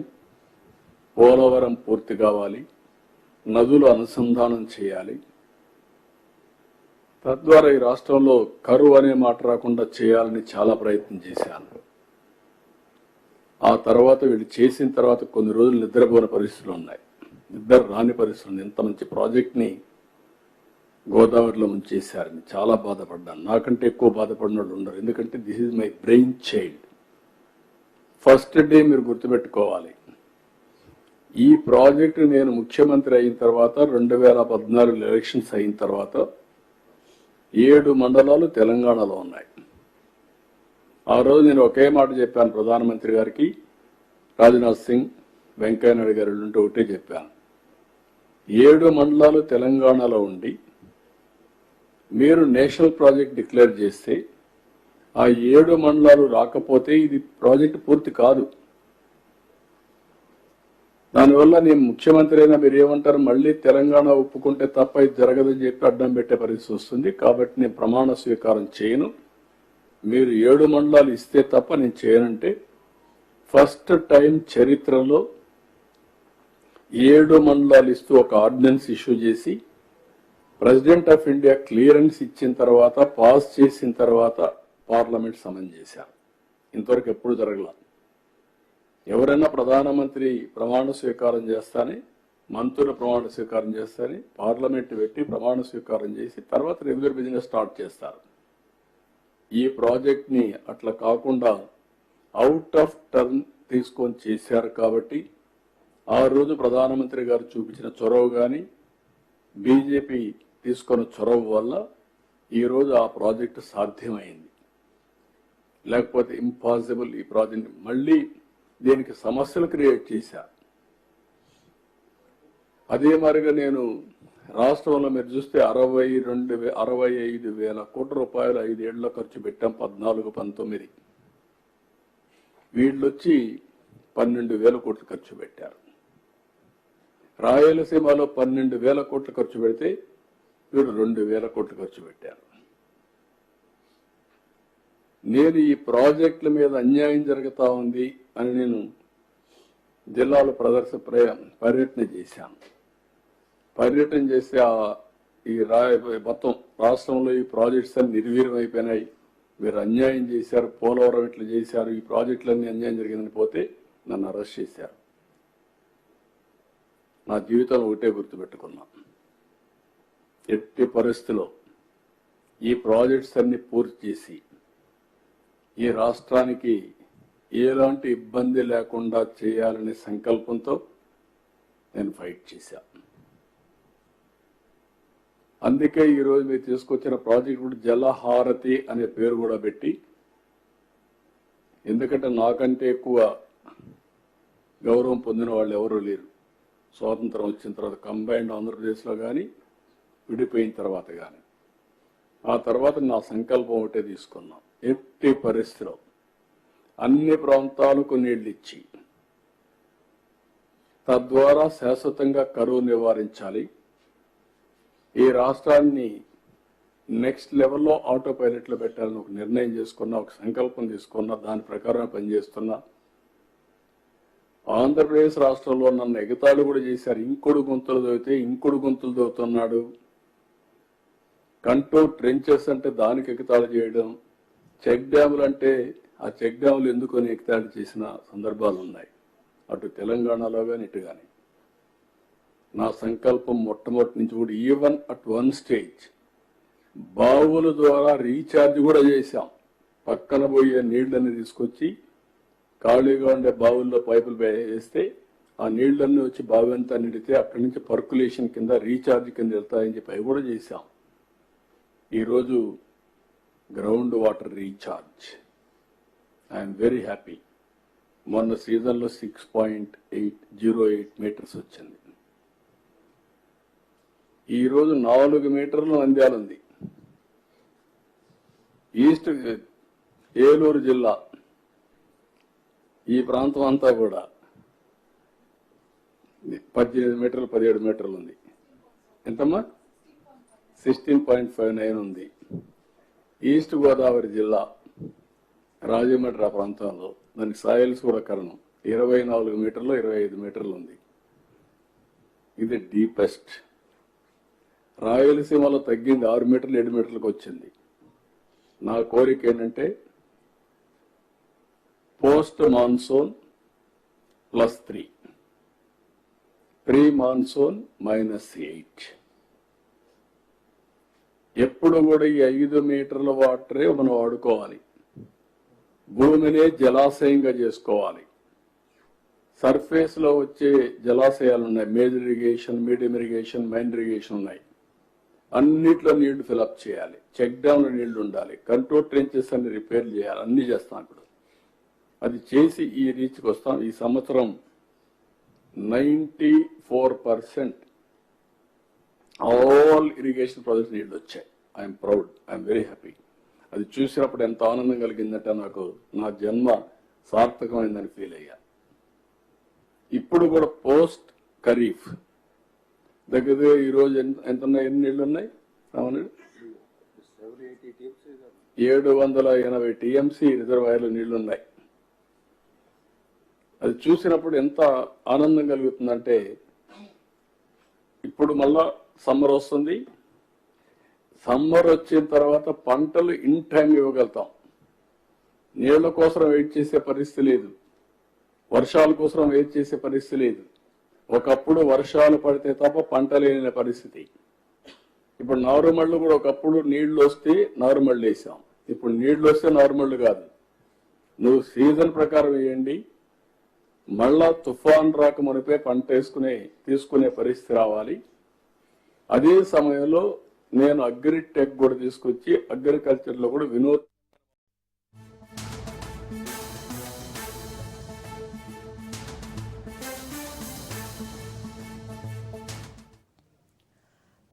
పోలవరం పూర్తి కావాలి, నదులు అనుసంధానం చేయాలి, తద్వారా ఈ రాష్ట్రంలో కరువు అనే మాట రాకుండా చేయాలని చాలా ప్రయత్నం చేశాను. ఆ తర్వాత వీళ్ళు చేసిన తర్వాత కొన్ని రోజులు నిద్రపోని పరిస్థితులు ఉన్నాయి, నిద్ర రాని పరిస్థితులు. ఇంత మంచి ప్రాజెక్ట్ని గోదావరిలో ముంచేశారని చాలా బాధపడ్డాను. నాకంటే ఎక్కువ బాధపడిన వాళ్ళు ఉండరు, ఎందుకంటే this is my brain child. First day మీరు గుర్తుపెట్టుకోవాలి, ఈ ప్రాజెక్టు నేను ముఖ్యమంత్రి అయిన తర్వాత 2014 ఎలక్షన్స్ అయిన తర్వాత 7 మండలాలు తెలంగాణలో ఉన్నాయి. ఆ రోజు నేను ఒకే మాట చెప్పాను ప్రధానమంత్రి గారికి, రాజ్నాథ్ సింగ్, వెంకయ్య నాయుడు గారు ఉంటే ఒకటే చెప్పాను, 7 మండలాలు తెలంగాణలో ఉండి మీరు నేషనల్ ప్రాజెక్ట్ డిక్లేర్ చేస్తే ఆ 7 మండలాలు రాకపోతే ఇది ప్రాజెక్ట్ పూర్తి కాదు. దానివల్ల నేను ముఖ్యమంత్రి అయినా మీరు ఏమంటారు, మళ్ళీ తెలంగాణ ఒప్పుకుంటే తప్ప ఇది జరగదని చెప్పి అడ్డం పెట్టే పరిస్థితి వస్తుంది. కాబట్టి నేను ప్రమాణ స్వీకారం చేయను, మీరు 7 మండలాలు ఇస్తే తప్ప నేను చేయనంటే ఫస్ట్ టైం చరిత్రలో 7 మండలాలు ఇస్తూ ఒక ఆర్డినెన్స్ ఇష్యూ చేసి ప్రెసిడెంట్ ఆఫ్ ఇండియా క్లియరెన్స్ ఇచ్చిన తర్వాత, పాస్ చేసిన తర్వాత పార్లమెంట్ సమన్ చేశారు. ఇంతవరకు ఎప్పుడు జరగల. ఎవరైనా ప్రధానమంత్రి ప్రమాణ స్వీకారం చేస్తానే, మంత్రుల ప్రమాణ స్వీకారం చేస్తానే, పార్లమెంట్ పెట్టి ప్రమాణ స్వీకారం చేసి తర్వాత రెగ్యులర్ బిజినెస్ స్టార్ట్ చేస్తారు. ఈ ప్రాజెక్ట్ ని అట్లా కాకుండా అవుట్ ఆఫ్ టర్న్ తీసుకొని చేశారు. కాబట్టి ఆ రోజు ప్రధానమంత్రి గారు చూపించిన చొరవ కానీ బీజేపీ తీసుకున్న చొరవ వల్ల ఈరోజు ఆ ప్రాజెక్టు సాధ్యమైంది. లేకపోతే ఇంపాసిబుల్. ఈ ప్రాజెక్ట్ మళ్ళీ దీనికి సమస్యలు క్రియేట్ చేశారు. అదే మరిగా నేను రాష్ట్రంలో మీరు చూస్తే 65,000 కోట్ల రూపాయలు 5 ఏళ్లలో ఖర్చు పెట్టాం. 14-19 వీళ్ళొచ్చి 12,000 కోట్లు ఖర్చు పెట్టారు. రాయలసీమలో 12,000 కోట్లు ఖర్చు పెడితే వీళ్ళు 2,000 కోట్లు ఖర్చు పెట్టారు. నేను ఈ ప్రాజెక్టుల మీద అన్యాయం జరుగుతా ఉంది అని నేను జిల్లాలో పర్యటన చేశాను. పర్యటన చేస్తే ఈ మొత్తం రాష్ట్రంలో ఈ ప్రాజెక్ట్స్ అన్ని నిర్వీర్యం అయిపోయినాయి, మీరు అన్యాయం చేశారు, పోలవరం ఇట్లా చేశారు, ఈ ప్రాజెక్టులన్నీ అన్యాయం జరిగిందని పోతే నన్ను అరెస్ట్ చేశారు. నా జీవితంలో ఒకటే గుర్తుపెట్టుకున్నా, ఎట్టి పరిస్థితిలో ఈ ప్రాజెక్ట్స్ అన్ని పూర్తి చేసి ఈ రాష్ట్రానికి ఎలాంటి ఇబ్బంది లేకుండా చేయాలనే సంకల్పంతో నేను ఫైట్ చేశాను. అందుకే ఈరోజు మీరు తీసుకొచ్చిన ప్రాజెక్ట్ కూడా జలహారతి అనే పేరు కూడా పెట్టి, ఎందుకంటే నాకంటే ఎక్కువ గౌరవం పొందిన వాళ్ళు ఎవరూ లేరు. స్వాతంత్రం వచ్చిన తర్వాత కంబైన్డ్ ఆంధ్రప్రదేశ్లో కానీ విడిపోయిన తర్వాత కానీ, ఆ తర్వాత నా సంకల్పం ఒకటే తీసుకున్నాం, ఎట్టి పరిస్థితిలో అన్ని ప్రాంతాలకు నీళ్లు ఇచ్చి తద్వారా శాశ్వతంగా కరువు నివారించాలి. ఈ రాష్ట్రాన్ని నెక్స్ట్ లెవెల్లో ఆటో పైలట్లో పెట్టాలని ఒక నిర్ణయం చేసుకున్నా, ఒక సంకల్పం తీసుకున్నా, దాని ప్రకారం పనిచేస్తున్నా. ఆంధ్రప్రదేశ్ రాష్ట్రంలో నన్ను ఎగతాళి కూడా చేశారు. ఇంకొడు గొంతులు దొవితే ఇంకొడు గొంతులు దొవుతున్నాడు, కంట్రోల్ ట్రెంచెస్ అంటే దానికి ఎగతాళి చేయడం, చెక్ డ్యాములు అంటే ఆ చెక్ డ్యాములు ఎందుకొని ఎగతాళి చేసిన సందర్భాలు ఉన్నాయి, అటు తెలంగాణలో కానీ ఇటు కానీ. నా సంకల్పం మొట్టమొదటి నుంచి కూడా ఈవెన్ అట్ వన్ స్టేజ్ బావుల ద్వారా రీఛార్జ్ కూడా చేశాం. పక్కన పోయే నీళ్లన్నీ తీసుకొచ్చి ఖాళీగా ఉండే బావుల్లో పైపులు వేస్తే ఆ నీళ్లన్నీ వచ్చి బావి అంతా నిండితే అక్కడి నుంచి పర్కులేషన్ కింద రీఛార్జ్ కింద వెళ్తాయని చెప్పి అవి కూడా చేశాం. ఈరోజు ground water recharge I'm very happy. మొన్న సీజన్లో 6.808 మీటర్స్ వచ్చింది. ఈరోజు 4 మీటర్లు నంద్యాల ఉంది. ఈస్ట్ ఏలూరు జిల్లా ఈ ప్రాంతం అంతా కూడా 18 మీటర్లు 17 మీటర్లు ఉంది. ఎంతమ్మా? 16.59 ఉంది. ఈస్ట్ గోదావరి జిల్లా రాజమండ్రి ప్రాంతంలో దానికి సాయిల్స్ కూడా కరణం 24 మీటర్లు 25 మీటర్లు ఉంది. ఇది డీపెస్ట్. రాయలసీమలో తగ్గింది 6 మీటర్లు 7 మీటర్లకు వచ్చింది. నా కోరిక ఏంటంటే పోస్ట్ మాన్సూన్ +3, ప్రీ మాన్సూన్ -8. ఎప్పుడు కూడా ఈ 5 మీటర్ల వాటరే మనం వాడుకోవాలి. భూమినే జలాశయంగా చేసుకోవాలి. సర్ఫేస్ లో వచ్చే జలాశయాలు ఉన్నాయి, major irrigation, medium irrigation, minor irrigation ఉన్నాయి. అన్నిట్లో నీళ్లు ఫిలప్ చేయాలి. చెక్ డ్యామ్ లో నీళ్లు ఉండాలి. కంట్రోల్ ట్రెంచెస్ అన్ని రిపేర్ చేయాలి. అన్ని చేస్తాం ఇప్పుడు. అది చేసి ఈ రీచ్కి వస్తాం. ఈ సంవత్సరం 94% ఆల్ ఇరిగేషన్ ప్రాజెక్ట్స్ నీళ్లు వచ్చాయి. I'm proud, I'm very happy. అది చూసినప్పుడు ఎంత ఆనందం కలిగిందంటే నాకు నా జన్మ సార్థకమైందని ఫీల్ అయ్యా. ఇప్పుడు కూడా పోస్ట్ ఖరీఫ్ దగ్గర ఈరోజు ఎంత ఉన్నాయి, ఎన్ని నీళ్లు ఉన్నాయి? 780 టీఎంసీ రిజర్వాయర్లు నీళ్లున్నాయి. అది చూసినప్పుడు ఎంత ఆనందం కలుగుతుందంటే, ఇప్పుడు మళ్ళా సమ్మర్ వస్తుంది. సమ్మర్ వచ్చిన తర్వాత పంటలు ఇన్ టైం ఇవ్వగలుగుతాం. నీళ్ల కోసం వెయిట్ చేసే పరిస్థితి లేదు, వర్షాల కోసం వెయిట్ చేసే పరిస్థితి లేదు. ఒకప్పుడు వర్షాలు పడితే తప్ప పంట లేని పరిస్థితి. ఇప్పుడు నారుమళ్ళు కూడా ఒకప్పుడు నీళ్లు వస్తే నారుమళ్ళు వేసాం. ఇప్పుడు నీళ్లు వస్తే నారుమళ్ళు కాదు, నువ్వు సీజన్ ప్రకారం వేయండి. మళ్ళా తుఫాన్ రాక మునిపే పంట తీసుకునే పరిస్థితి రావాలి. అదే సమయంలో నేను అగ్రిటెక్ కూడా తీసుకొచ్చి అగ్రికల్చర్ లో కూడా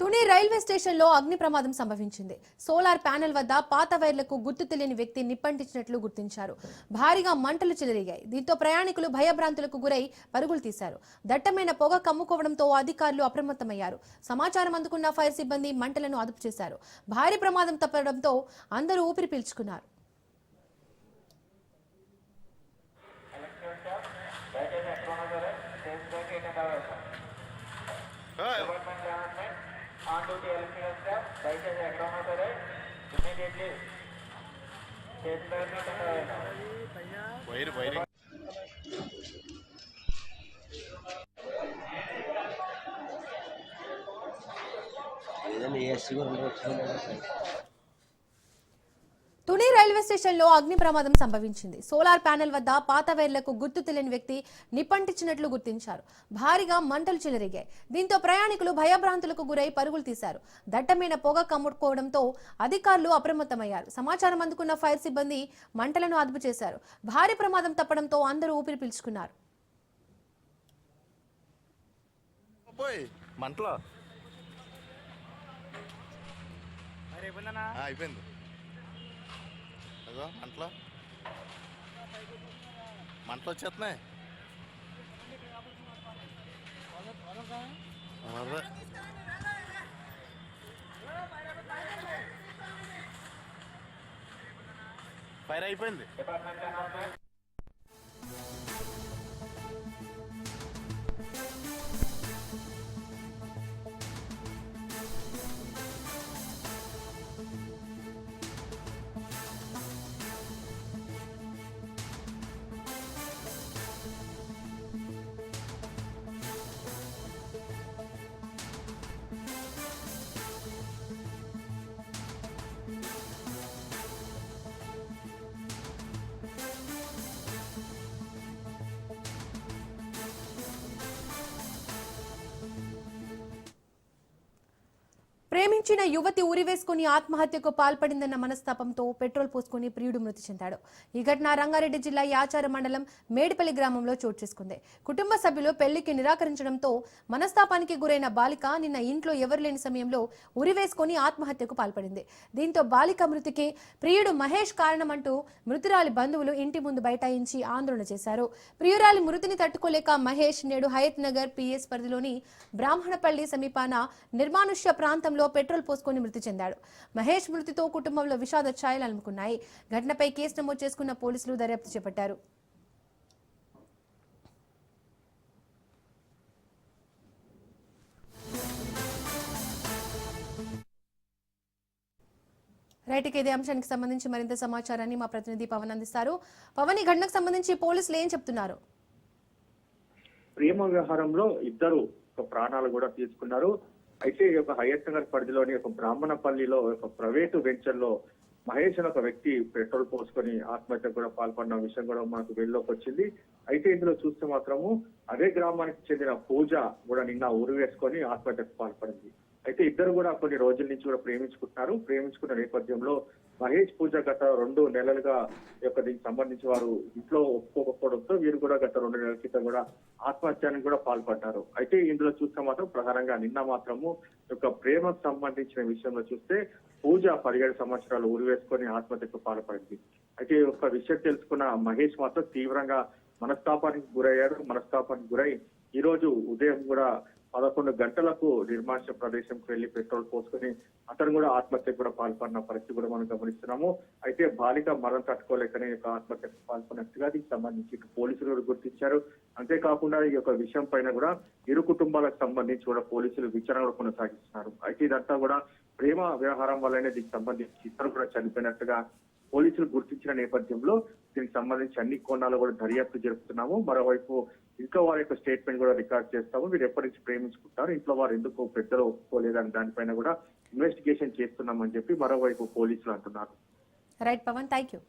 తుని రైల్వే స్టేషన్లో అగ్ని ప్రమాదం సంభవించింది. సోలార్ ప్యానెల్ వద్ద పాత వైర్లకు గుర్తు తెలియని వ్యక్తి నిప్పంటించినట్లు గుర్తించారు. భారీగా మంటలు చెలరేగాయి. దీంతో ప్రయాణికులు భయభ్రాంతులకు గురై పరుగులు తీశారు. దట్టమైన పొగ కమ్ముకోవడంతో అధికారులు అప్రమత్తమయ్యారు. సమాచారం అందుకున్న ఫైర్ సిబ్బంది మంటలను అదుపు చేశారు. భారీ ప్రమాదం తప్పడంతో అందరూ ఊపిరి పీల్చుకున్నారు. On duty electrical staff, దయచేసి ఎక్కడ ఉన్నా సరే ఇమ్మీడియట్లీ చేతి వైరింగ్ తుని రైల్వే స్టేషన్లో అగ్ని ప్రమాదం సంభవించింది. సోలార్ ప్యానెల్ వద్ద పాత వైర్లకు గుర్తు తెలియని వ్యక్తి నిప్పంటించినట్లు గుర్తించారు. భారీగా మంటలు చెలరేగాయి. దీంతో ప్రయాణికులు భయభ్రాంతులకు గురై పరుగులు తీశారు. దట్టమైన పొగ కమ్ముకోవడంతో అధికారులు అప్రమత్తమయ్యారు. సమాచారం అందుకున్న ఫైర్ సిబ్బంది మంటలను అదుపు చేశారు. భారీ ప్రమాదం తప్పడంతో అందరూ ఊపిరి పీల్చుకున్నారు. మంటలు వచ్చేస్తున్నాయి. ఫైర్ అయిపోయింది. ప్రేమించిన యువతి ఉరివేసుకుని ఆత్మహత్యకు పాల్పడిందన్న మనస్తాపంతో పెట్రోల్ పోసుకుని ప్రియుడు మృతి చెందాడు. ఈ ఘటన రంగారెడ్డి జిల్లా యాచార మండలం మేడిపల్లి గ్రామంలో చోటు చేసుకుంది. కుటుంబ సభ్యులు పెళ్లికి నిరాకరించడంతో మనస్తాపానికి గురైన బాలిక నిన్న ఇంట్లో ఎవరు లేని సమయంలో ఉరివేసుకుని ఆత్మహత్యకు పాల్పడింది. దీంతో బాలిక మృతికి ప్రియుడు మహేష్ కారణమంటూ మృతురాలి బంధువులు ఇంటి ముందు బైఠాయించి ఆందోళన చేశారు. ప్రియురాలి మృతిని తట్టుకోలేక మహేష్ నేడు హయత్ నగర్ పిఎస్ పరిధిలోని బ్రాహ్మణపల్లి సమీపాన నిర్మానుష్య ప్రాంతంలో పెట్రోల్ పోసుకొని మృతి చెందాడు. మహేష్ మృతితో కుటుంబంలో విషాద ఛాయలు అలుముకున్నాయి. ఘటనపై కేసు నమోదు చేసుకున్న పోలీసులు దర్యాప్తు చేపట్టారు. రైట్, ఇదే అంశానికి సంబంధించి మరింత సమాచారాన్ని మా ప్రతినిధి పవన్ అందిస్తారు. పవన్, ఈ ఘటనకు సంబంధించి పోలీసులు ఏం చెప్తున్నారు? ప్రేమ వ్యవహారంలో ఇద్దరు ప్రాణాలు కూడా తీసుకున్నారు. అయితే ఈ యొక్క హయత్ నగర్ పరిధిలోని ఒక బ్రాహ్మణపల్లిలో ఒక ప్రైవేటు వెంచర్ లో మహేష్ అనే ఒక వ్యక్తి పెట్రోల్ పోసుకొని ఆత్మహత్య కూడా పాల్పడిన విషయం కూడా మనకు వెలుగులోకి వచ్చింది. అయితే ఇందులో చూస్తే మాత్రము అదే గ్రామానికి చెందిన పూజ కూడా నిన్న ఉరి వేసుకొని ఆత్మహత్యకు పాల్పడింది. అయితే ఇద్దరు కూడా కొన్ని రోజుల నుంచి కూడా ప్రేమించుకుంటున్నారు. ప్రేమించుకున్న నేపథ్యంలో మహేష్ పూజ గత 2 నెలలుగా దీనికి సంబంధించి వారు ఇంట్లో ఒప్పుకోకపోవడంతో వీరు కూడా గత 2 నెలల క్రితం కూడా ఆత్మహత్యానికి కూడా పాల్పడ్డారు. అయితే ఇందులో చూస్తే మాత్రం ప్రధానంగా నిన్న మాత్రము ప్రేమకు సంబంధించిన విషయంలో చూస్తే పూజ 17 సంవత్సరాలు ఉరివేసుకొని ఆత్మహత్యకు పాల్పడింది. అయితే ఒక విషయం తెలుసుకున్న మహేష్ మాత్రం తీవ్రంగా మనస్తాపానికి గురై ఈ రోజు ఉదయం కూడా 11 గంటలకు నిర్మానుష్య ప్రదేశంకి వెళ్లి పెట్రోల్ పోసుకొని అతను కూడా ఆత్మహత్యకు కూడా పాల్పడిన పరిస్థితి కూడా మనం గమనిస్తున్నాము. అయితే బాలిక మరణం తట్టుకోలేకనే ఆత్మహత్యకు పాల్పడినట్టుగా దీనికి సంబంధించి పోలీసులు గుర్తించారు. అంతేకాకుండా ఈ విషయం పైన కూడా ఇరు కుటుంబాలకు సంబంధించి కూడా పోలీసులు విచారణ కూడా కొనసాగిస్తున్నారు. అయితే ఇదంతా కూడా ప్రేమ వ్యవహారం వల్లనే దీనికి సంబంధించి ఇద్దరు కూడా చనిపోయినట్టుగా పోలీసులు గుర్తించిన నేపథ్యంలో దీనికి సంబంధించి అన్ని కోణాలు కూడా దర్యాప్తు జరుపుతున్నాము. మరోవైపు ఇంట్లో వారి యొక్క స్టేట్మెంట్ కూడా రికార్డ్ చేస్తాము. వీరు ఎప్పటి నుంచి ప్రేమించుకుంటారు, ఇంట్లో వారు ఎందుకు పెద్దలు ఒప్పుకోలేదని దానిపైన కూడా ఇన్వెస్టిగేషన్ చేస్తున్నామని చెప్పి మరోవైపు పోలీసులు అంటున్నారు. Right Pavan, thank you.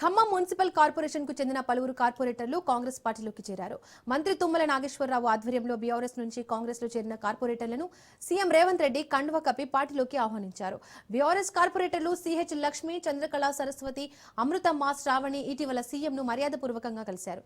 Khammam municipal corporation కు చెందిన పలువురు కార్పొరేటర్లు కాంగ్రెస్ పార్టీలోకి చేరారు. మంత్రి తుమ్మల నాగేశ్వరరావు ఆధ్వర్యంలో బీఆర్ఎస్ నుంచి కాంగ్రెస్ లో చేరిన కార్పొరేటర్లను సీఎం రేవంత్ రెడ్డి కండువా కప్పి పార్టీలోకి ఆహ్వానించారు. బీఆర్ఎస్ కార్పొరేటర్లు సిహెచ్ లక్ష్మి, చంద్రకళ సరస్వతి, అమృతమ్మ, శ్రావణి ఇటీవల సీఎంను మర్యాదపూర్వకంగా కలిశారు.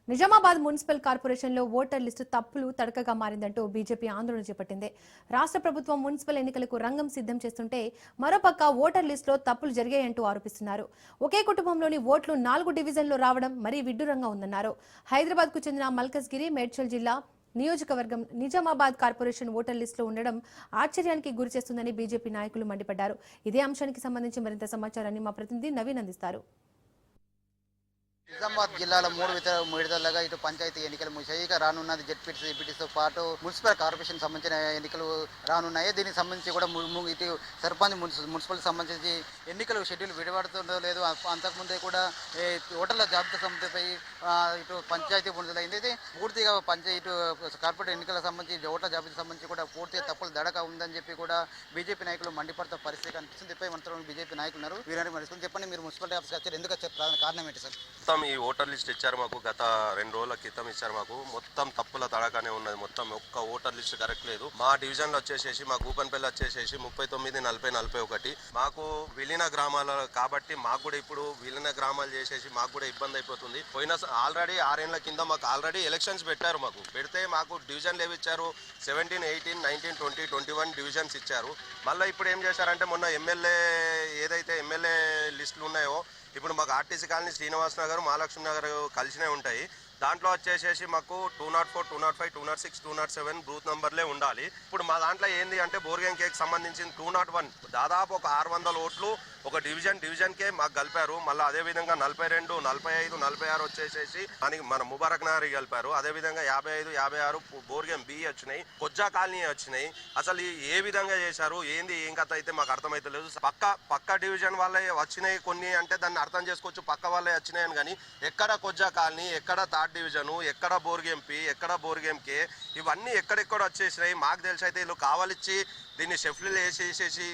నిజామాబాద్ మున్సిపల్ కార్పొరేషన్ లో ఓటర్ లిస్టు తప్పులు తడకగా మారిందంటూ బీజేపీ ఆందోళన చేపట్టింది. రాష్ట్ర ప్రభుత్వం మున్సిపల్ ఎన్నికలకు రంగం సిద్ధం చేస్తుంటే మరోపక్క ఓటర్ లిస్టులో తప్పులు జరిగాయంటూ ఆరోపిస్తున్నారు. ఒకే కుటుంబంలోని ఓట్లు 4 డివిజన్లో రావడం మరీ విడ్డూరంగా ఉందన్నారు. హైదరాబాద్ కు చెందిన మల్కజ్గిరి, మేడ్చల్ జిల్లా నియోజకవర్గం నిజామాబాద్ కార్పొరేషన్ ఓటర్ లిస్టులో ఉండడం ఆశ్చర్యానికి గురి చేస్తుందని బీజేపీ నాయకులు మండిపడ్డారు. ఇదే అంశానికి సంబంధించి మరింత సమాచారాన్ని మా ప్రతినిధి నవీన్ అందిస్తారు. నిజామాబాద్ జిల్లాలో 3 విడతలుగా ఇటు పంచాయతీ ఎన్నికలు ముగిశాయి. ఇక రానున్నది జెడ్పీటీసీ, ఎంపీటీసీతో పాటు మున్సిపల్ కార్పొరేషన్ సంబంధించిన ఎన్నికలు రానున్నాయి. దీనికి సంబంధించి కూడా ఇటు సర్పంచ్, మున్సిపల్ సంబంధించి ఎన్నికలు షెడ్యూల్ విడబడుతుందో లేదు. అంతకుముందే కూడా ఓటర్ల జాబితా సంబంధించి ఇటు పంచాయతీ విడుదలైంది. ఇది పూర్తిగా ఇటు కార్పొరేట్ ఎన్నికలకు సంబంధించి ఓటర్ల జాబితా సంబంధించి కూడా పూర్తిగా తప్పులు దడక ఉందని చెప్పి కూడా బీజేపీ నాయకులు మండిపడుతున్న పరిస్థితి కనిపిస్తుంది. దీనిపై మనతో బీజేపీ నాయకులు ఉన్నారు. వీరంటే మరి చెప్పండి, మీరు మున్సిపాలిటీ ఆఫీస్కి వచ్చారు, ఎందుకు వచ్చారు, కారణం ఏంటి సార్? ఈ ఓటర్ లిస్ట్ ఇచ్చారు మాకు, గత 2 రోజుల క్రితం ఇచ్చారు మాకు. మొత్తం తప్పుల తడగానే ఉన్నది, మొత్తం ఒక్క ఓటర్ లిస్ట్ కరెక్ట్ లేదు. మా డివిజన్ లో వచ్చేసేసి మా కూపన్పల్లి వచ్చేసేసి 39, 40, 41 మాకు విలీన గ్రామాల కాబట్టి మాకు కూడా ఇప్పుడు విలీన గ్రామాలు చేసేసి మాకు కూడా ఇబ్బంది అయిపోతుంది. పోయిన ఆల్రెడీ 6 ఏళ్ల కింద మాకు ఆల్రెడీ ఎలక్షన్స్ పెట్టారు. మాకు పెడితే మాకు డివిజన్లు ఏవి ఇచ్చారు, 17, 18, 19, 20, 21 డివిజన్స్ ఇచ్చారు. మళ్ళీ ఇప్పుడు ఏం చేశారంటే మొన్న ఏదైతే ఎమ్మెల్యే లిస్టులు ఉన్నాయో ఇప్పుడు మాకు ఆర్టీసీ కాలనీ, శ్రీనివాస్ నగర్, మహాలక్ష్మి నగర్ కలిసినే ఉంటాయి. దాంట్లో వచ్చేసేసి మాకు 204, 205, 206, 207 బూత్ నంబర్లే ఉండాలి. ఇప్పుడు మా దాంట్లో ఏంది అంటే బోర్గేమ్ కేక్ సంబంధించిన 201 దాదాపు ఒక 600 ఓట్లు ఒక డివిజన్కే మాకు కలిపారు. మళ్ళీ అదేవిధంగా 42, 45, 46 వచ్చేసేసి మన ముబారక్ నగర్ కలిపారు. అదేవిధంగా 55, 56 బోర్గేమ్ బి వచ్చినాయి, కొజ్జా కాలనీ వచ్చినాయి. అసలు ఏ విధంగా చేశారు ఏంది ఏం కథ అయితే మాకు అర్థమైతే లేదు. పక్క డివిజన్ వాళ్ళే వచ్చినాయి కొన్ని అంటే దాన్ని అర్థం చేసుకోవచ్చు, పక్క వాళ్ళే వచ్చినాయని. కానీ ఎక్కడ కొజ్జా కాలనీ, ఎక్కడ 3rd డివిజను, ఎక్కడ బోర్గేమ్ పి, ఎక్కడ బోర్గేమ్ కే, ఇవన్నీ ఎక్కడెక్కడ వచ్చేసినాయి. మాకు తెలిసి అయితే వీళ్ళు కావాలిచ్చి దీన్ని షెఫ్లు వేసేసేసి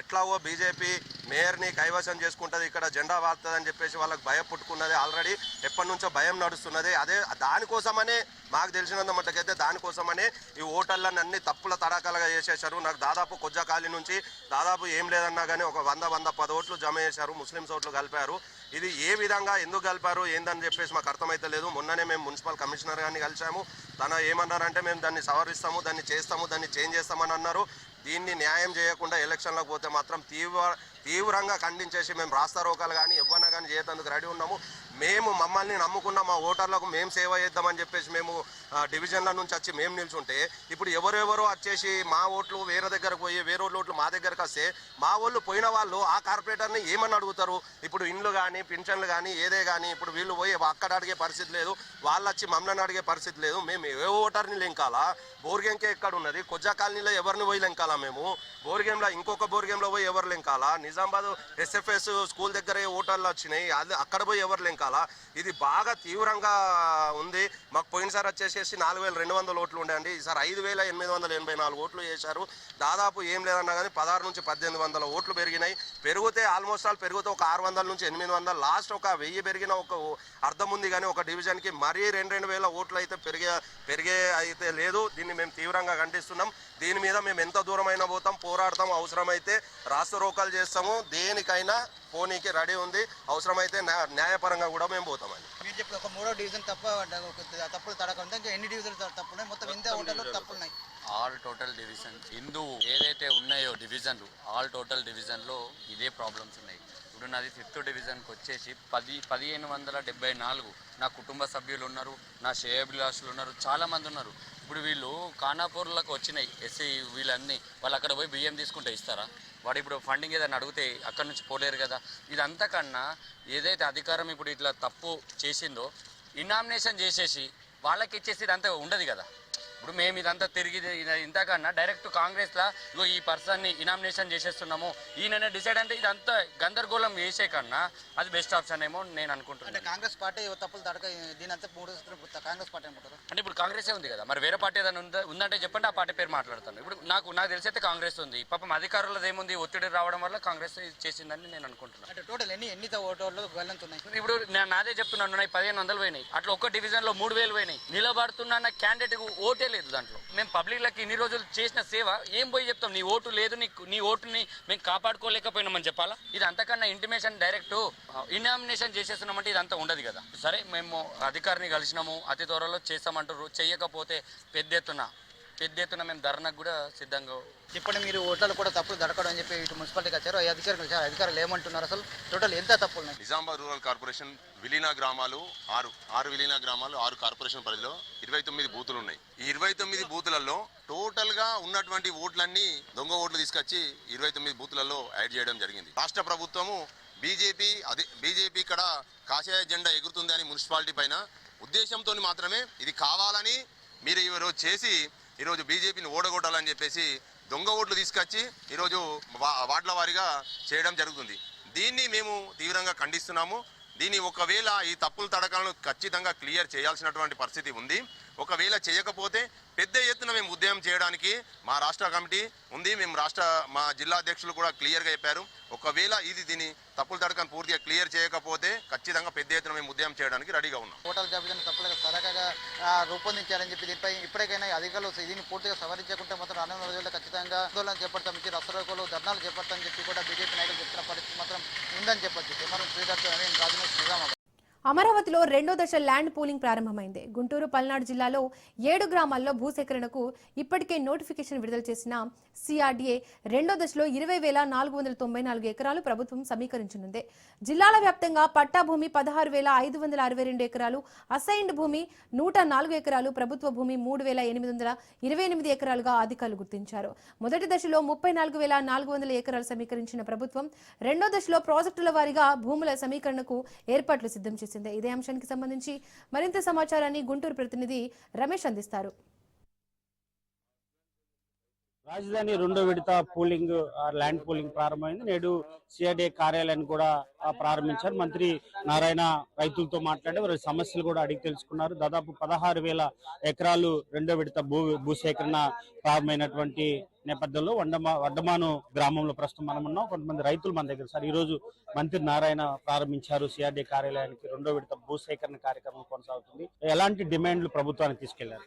ఎట్లాగో బీజేపీ మేయర్ని కైవసం చేసుకుంటుంది, ఇక్కడ జెండా వాడుతుంది అని చెప్పేసి వాళ్ళకి భయం పుట్టుకున్నది. ఆల్రెడీ ఎప్పటి నుంచో భయం నడుస్తున్నది. అదే దానికోసమనే మాకు తెలిసినంత మట్టుకైతే దానికోసమనే ఈ ఓటర్లను అన్ని తప్పుల తడాకాలుగా చేసేశారు. నాకు దాదాపు కొజ్జా కాలనీ నుంచి దాదాపు ఏం లేదన్నా కానీ ఒక 100-110 ఓట్లు జమ చేశారు, ముస్లిమ్స్ ఓట్లు కలిపారు. ఇది ఏ విధంగా ఎందుకు కలిపారు ఏందని చెప్పేసి మాకు అర్థమైతే లేదు. మొన్ననే మేము మున్సిపల్ కమిషనర్ గారిని కలిసాము. తను ఏమన్నారంటే మేము దాన్ని సవరిస్తాము, దాన్ని చేస్తాము, దాన్ని చేంజ్ చేస్తామని అన్నారు. దీన్ని న్యాయం చేయకుండా ఎలక్షన్లకు పోతే మాత్రం తీవ్రంగా ఖండించేసి మేము రాస్తా రోకాలు కానీ ఎవరన్నా కానీ చేయడానికి రెడీ ఉన్నాము. మమ్మల్ని నమ్ముకున్న మా ఓటర్లకు మేము సేవ చేద్దామని చెప్పేసి మేము డివిజన్ల నుంచి వచ్చి మేము నిల్చుంటే ఇప్పుడు ఎవరెవరో వచ్చేసి మా ఓట్లు వేరే దగ్గరకు పోయి వేరే ఓట్లు మా దగ్గరకు వస్తే మా వాళ్ళు పోయిన వాళ్ళు ఆ కార్పొరేటర్ని ఏమని అడుగుతారు? ఇప్పుడు ఇండ్లు కానీ పింఛన్లు కానీ ఏదే కానీ ఇప్పుడు వీళ్ళు పోయి అక్కడ అడిగే పరిస్థితి లేదు, వాళ్ళు వచ్చి మమ్మల్ని అడిగే పరిస్థితి లేదు. మేము ఏ ఓటర్ని లెంకాలా? బోర్గేమ్కే ఎక్కడ ఉన్నది? కొజ్జా కాలనీలో ఎవరిని పోయి లెంకాలా? మేము బోర్గేమ్లో ఇంకొక బోర్గేమ్లో పోయి ఎవరు లెంకాలా? నిజామాబాద్ SFS స్కూల్ దగ్గర ఓటర్లు వచ్చినాయి, అది అక్కడ పోయి ఎవరు లెంకాలా? ఇది బాగా తీవ్రంగా ఉంది. మాకు పోయినసారి వచ్చేసేసి 4200 ఓట్లు ఉండేయండి, ఈసారి 5884 ఓట్లు చేశారు. దాదాపు ఏం లేదన్నా కానీ 16 నుంచి 1800 ఓట్లు పెరిగినాయి. పెరిగితే ఆల్మోస్ట్ ఆల్ పెరిగితే ఒక 600 నుంచి 800, లాస్ట్ ఒక 1000 పెరిగిన ఒక అర్థం ఉంది. కానీ ఒక డివిజన్కి మరీ 2,000 ఓట్లు అయితే పెరిగే అయితే లేదు. దీన్ని మేము తీవ్రంగా ఖండిస్తున్నాం. దీని మీద మేము ఎంత దూరమైనా పోతాం, పోరాడతాం, అవసరమైతే రాష్ట్ర రోకాలు చేస్తాము, దేనికైనా పోనీకి రెడీ ఉంది, అవసరమైతే న్యాయపరంగా కూడా మేము పోతామని. మీరు చెప్పి ఒక 3వ డివిజన్ తప్పులు తడకంటే ఇంకా ఎన్ని డివిజన్ తప్పులున్నాయి? మొత్తం ఎంత ఓటర్లు తప్పులున్నాయి? ఆల్ టోటల్ డివిజన్ హిందూ ఏదైతే ఉన్నాయో డివిజన్లు ఆల్ టోటల్ డివిజన్లో ఇదే ప్రాబ్లమ్స్ ఉన్నాయి. ఇప్పుడు నాది 5th డివిజన్కి వచ్చేసి 1574 నా కుటుంబ సభ్యులు ఉన్నారు, నా శ్రేయోభిలాషులు ఉన్నారు, చాలామంది ఉన్నారు. ఇప్పుడు వీళ్ళు ఖానాపూర్లకు వచ్చినాయి ఎస్సీ వీళ్ళన్నీ, వాళ్ళు అక్కడ పోయి బియ్యం తీసుకుంటే ఇస్తారా? వాడు ఇప్పుడు ఫండింగ్ ఏదైనా అడిగితే అక్కడ నుంచి పోలేరు కదా. ఇదంతకన్నా ఏదైతే అధికారం ఇప్పుడు ఇట్లా తప్పు చేసిందో ఇనామినేషన్ చేసేసి వాళ్ళకి ఇచ్చేసి ఇదంతా ఉండదు కదా. ఇప్పుడు మేము ఇదంతా తిరిగి ఇంతకన్నా డైరెక్ట్ కాంగ్రెస్లో ఇగో ఈ పర్సన్ని ఇనామినేషన్ చేసేస్తున్నాము ఈయననే డిసైడ్ అంటే ఇదంతా గందరగోళం వేసే కన్నా అది బెస్ట్ ఆప్షన్ ఏమో నేను అనుకుంటున్నాను. కాంగ్రెస్ పార్టీ తప్పులు తడక దీని అంతా కాంగ్రెస్ పార్టీ అనుకుంటారు అంటే ఇప్పుడు కాంగ్రెసే ఉంది కదా, మరి వేరే పార్టీ ఏదైనా ఉందంటే చెప్పండి, ఆ పార్టీ పేరు మాట్లాడతాను. ఇప్పుడు నాకు తెలిసి అయితే కాంగ్రెస్ ఉంది. పాపం అధికారులది ఏముంది, ఒత్తిడి రావడం వల్ల కాంగ్రెస్ చేసిందని నేను అనుకుంటున్నాను. అంటే టోటల్ ఎన్ని ఓటర్లు గల్లంతున్నాయి? ఇప్పుడు నాదే చెప్తున్నాను, 1500 పోయినాయి, అట్లా ఒక్క డివిజన్లో 3000 పోయినాయి. నిలబడుతున్న క్యాండిడేట్ ఓటే లేదు దాంట్లో. మేము పబ్లిక్లకి ఇన్ని రోజులు చేసిన సేవ ఏం పోయి చెప్తాం? నీ ఓటు లేదు, నీ ఓటుని మేము కాపాడుకోలేకపోయినామని చెప్పాలా? ఇది అంతకన్నా ఇంటిమేషన్ డైరెక్ట్ ఇనామినేషన్ చేసేస్తున్నామంటే ఇదంతా ఉండదు కదా. సరే మేము అధికారిని కలిసినాము, అతి త్వరలో చేస్తామంటారు, చెయ్యకపోతే పెద్ద ఎత్తున మేము ధర్నాకు కూడా సిద్ధంగా. ఇప్పుడు మీరు ఓటర్లు కూడా తప్పులు దడకడం అని చెప్పి ఇటు మున్సిపాలిటీకి వచ్చారు, అధికారులు ఏమంటున్నారు? అసలు టోటల్ ఎంత తప్పులు ఉన్నాయి? నిజామాబాద్ రూరల్ కార్పొరేషన్ విలీన గ్రామాలు 6 విలీన గ్రామాలు 6 కార్పొరేషన్ పరిధిలో 29 బూతులు ఉన్నాయి. ఈ 29 బూతులలో టోటల్గా ఉన్నటువంటి ఓట్లన్నీ దొంగ ఓట్లు తీసుకొచ్చి 29 బూతులలో యాడ్ చేయడం జరిగింది. రాష్ట్ర ప్రభుత్వము బీజేపీ ఇక్కడ కాషాయ జెండా ఎగురుతుంది అని మున్సిపాలిటీ పైన ఉద్దేశంతో మాత్రమే ఇది కావాలని మీరు ఈరోజు చేసి ఈరోజు బీజేపీని ఓడగొట్టాలని చెప్పేసి దొంగ ఓట్లు తీసుకొచ్చి ఈరోజు వార్డుల వారీగా చేయడం జరుగుతుంది. దీన్ని మేము తీవ్రంగా ఖండిస్తున్నాము. దీన్ని ఒకవేళ ఈ తప్పుల తడకలను ఖచ్చితంగా క్లియర్ చేయాల్సినటువంటి పరిస్థితి ఉంది. ఒకవేళ చేయకపోతే పెద్ద ఎత్తున మేము ఉద్యమం చేయడానికి మా రాష్ట్ర కమిటీ ఉంది. మా జిల్లా అధ్యక్షులు కూడా క్లియర్గా చెప్పారు. ఒకవేళ దీని తప్పుల తడకను పూర్తిగా క్లియర్ చేయకపోతే ఖచ్చితంగా పెద్ద ఎత్తున మేము ఉద్యమం చేయడానికి రెడీగా ఉన్నాం. ఓటర్ల జాబితాను తప్పులుగా తరగగా రూపొందించారని చెప్పి దీనిపై ఇప్పటికైనా అధికారులు దీన్ని పూర్తిగా సవరించకుంటే మాత్రం రానున్న రోజుల్లో ఖచ్చితంగా ఆందోళన చేపడతాం, రస్తరోకోలు ధర్నాలు చేపడతామని చెప్పి కూడా బీజేపీ నాయకులు చెప్తున్న పరిస్థితి మాత్రం ఉందని చెప్పొచ్చు. శ్రీధర్ రాజు నిజామాబాద్. అమరావతిలో ఆంధ్రప్రదేశ్లో రెండో దశ ల్యాండ్ పూలింగ్ ప్రారంభమైంది. గుంటూరు, పల్నాడు జిల్లాలో 7 గ్రామాల్లో భూసేకరణకు ఇప్పటికే నోటిఫికేషన్ విడుదల చేసిన సిఆర్డీఏ రెండో దశలో 20,494 ఎకరాలు ప్రభుత్వం సమీకరించనుంది. జిల్లాల వ్యాప్తంగా పట్టా భూమి 16,562 ఎకరాలు, అసైన్డ్ భూమి 104 ఎకరాలు, ప్రభుత్వ భూమి 3,828 ఎకరాలుగా అధికారులు గుర్తించారు. మొదటి దశలో 34,400 ఎకరాలు సమీకరించిన ప్రభుత్వం రెండో దశలో ప్రాజెక్టుల వారీగా భూముల సమీకరణకు ఏర్పాట్లు సిద్ధం చేసింది. ఇదే అంశానికి సంబంధించి మరింత సమాచారాన్ని గుంటూరు ప్రతినిధి రమేష్ అందిస్తారు. రాజధాని రెండో విడత పూలింగ్ ల్యాండ్ పూలింగ్ ప్రారంభమైంది. నేడు సిఆర్డీఏ కార్యాలయాన్ని కూడా ప్రారంభించారు. మంత్రి నారాయణ రైతులతో మాట్లాడి వారి సమస్యలు కూడా అడిగి తెలుసుకున్నారు. దాదాపు 16,000 ఎకరాలు రెండో విడత భూసేకరణ ప్రారంభమైనటువంటి నేపథ్యంలో వడ్డమాను గ్రామంలో ప్రస్తుతం మనం ఉన్నాం. కొంతమంది రైతులు మన దగ్గర సార్, ఈ రోజు మంత్రి నారాయణ ప్రారంభించారు సిఆర్డీఏ కార్యాలయానికి రెండో విడత భూసేకరణ కార్యక్రమం కొనసాగుతుంది. ఎలాంటి డిమాండ్లు ప్రభుత్వానికి తీసుకెళ్లారు?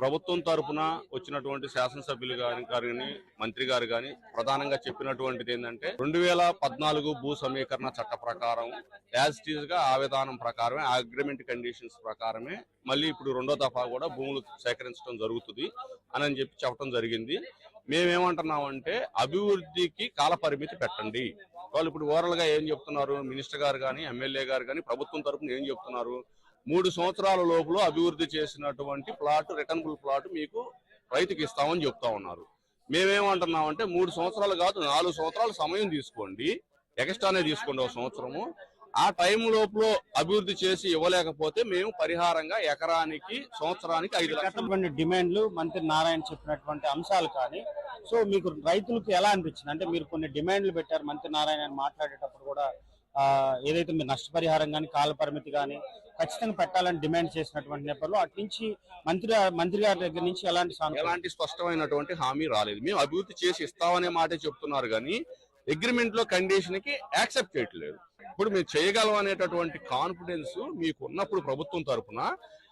ప్రభుత్వం తరఫున వచ్చినటువంటి శాసనసభ్యులు గాని మంత్రి గారు గాని ప్రధానంగా చెప్పినటువంటిది ఏంటంటే 2014 భూ సమీకరణ చట్ట ప్రకారం యాజ్ ఇట్ ఈజ్ గా ఆ విధానం ప్రకారమే అగ్రిమెంట్ కండిషన్స్ ప్రకారమే మళ్ళీ ఇప్పుడు రెండో దఫా కూడా భూములు సేకరించడం జరుగుతుంది అని చెప్పడం జరిగింది. మేమేమంటున్నామంటే అభివృద్ధికి కాల పరిమితి పెట్టండి. వాళ్ళు ఇప్పుడు ఓవరాల్ గా ఏం చెప్తున్నారు, మినిస్టర్ గారు కానీ ఎమ్మెల్యే గారు కానీ ప్రభుత్వం తరఫున ఏం చెప్తున్నారు, 3 సంవత్సరాల లోపల అభివృద్ధి చేసినటువంటి ప్లాట్ రిటర్నబుల్ ప్లాట్ మీకు రైతుకి ఇస్తామని చెప్తా ఉన్నారు. మేమేమంటున్నామంటే 3 సంవత్సరాలు కాదు 4 సంవత్సరాలు సమయం తీసుకోండి, ఎక్స్ట్రానే తీసుకోండి 1 సంవత్సరము. ఆ టైం లోపల అభివృద్ధి చేసి ఇవ్వలేకపోతే మేము పరిహారంగా ఎకరానికి సంవత్సరానికి 5 లక్షల డిమాండ్లు మంత్రి నారాయణ చెప్పినటువంటి అంశాలు కానీ సో మీకు రైతులకు ఎలా అనిపించింది? అంటే మీరు కొన్ని డిమాండ్లు పెట్టారు మంత్రి నారాయణ మాట్లాడేటప్పుడు కూడా ఏదైతే మీరు నష్టపరిహారం కానీ కాల పరిమితి కానీ ఖచ్చితంగా పెట్టాలని డిమాండ్ చేసినటువంటి నేపథ్యంలో అటు నుంచి మంత్రి గారి దగ్గర నుంచి ఎలాంటి స్పష్టమైనటువంటి హామీ రాలేదు. మేము అభివృద్ధి చేసి ఇస్తామనే మాటే చెప్తున్నారు కానీ అగ్రిమెంట్ లో కండిషన్ కి యాక్సెప్ట్ చేయట్లేదు. ఇప్పుడు మీరు చేయగలం అనేటటువంటి కాన్ఫిడెన్స్ మీకు ఉన్నప్పుడు ప్రభుత్వం తరఫున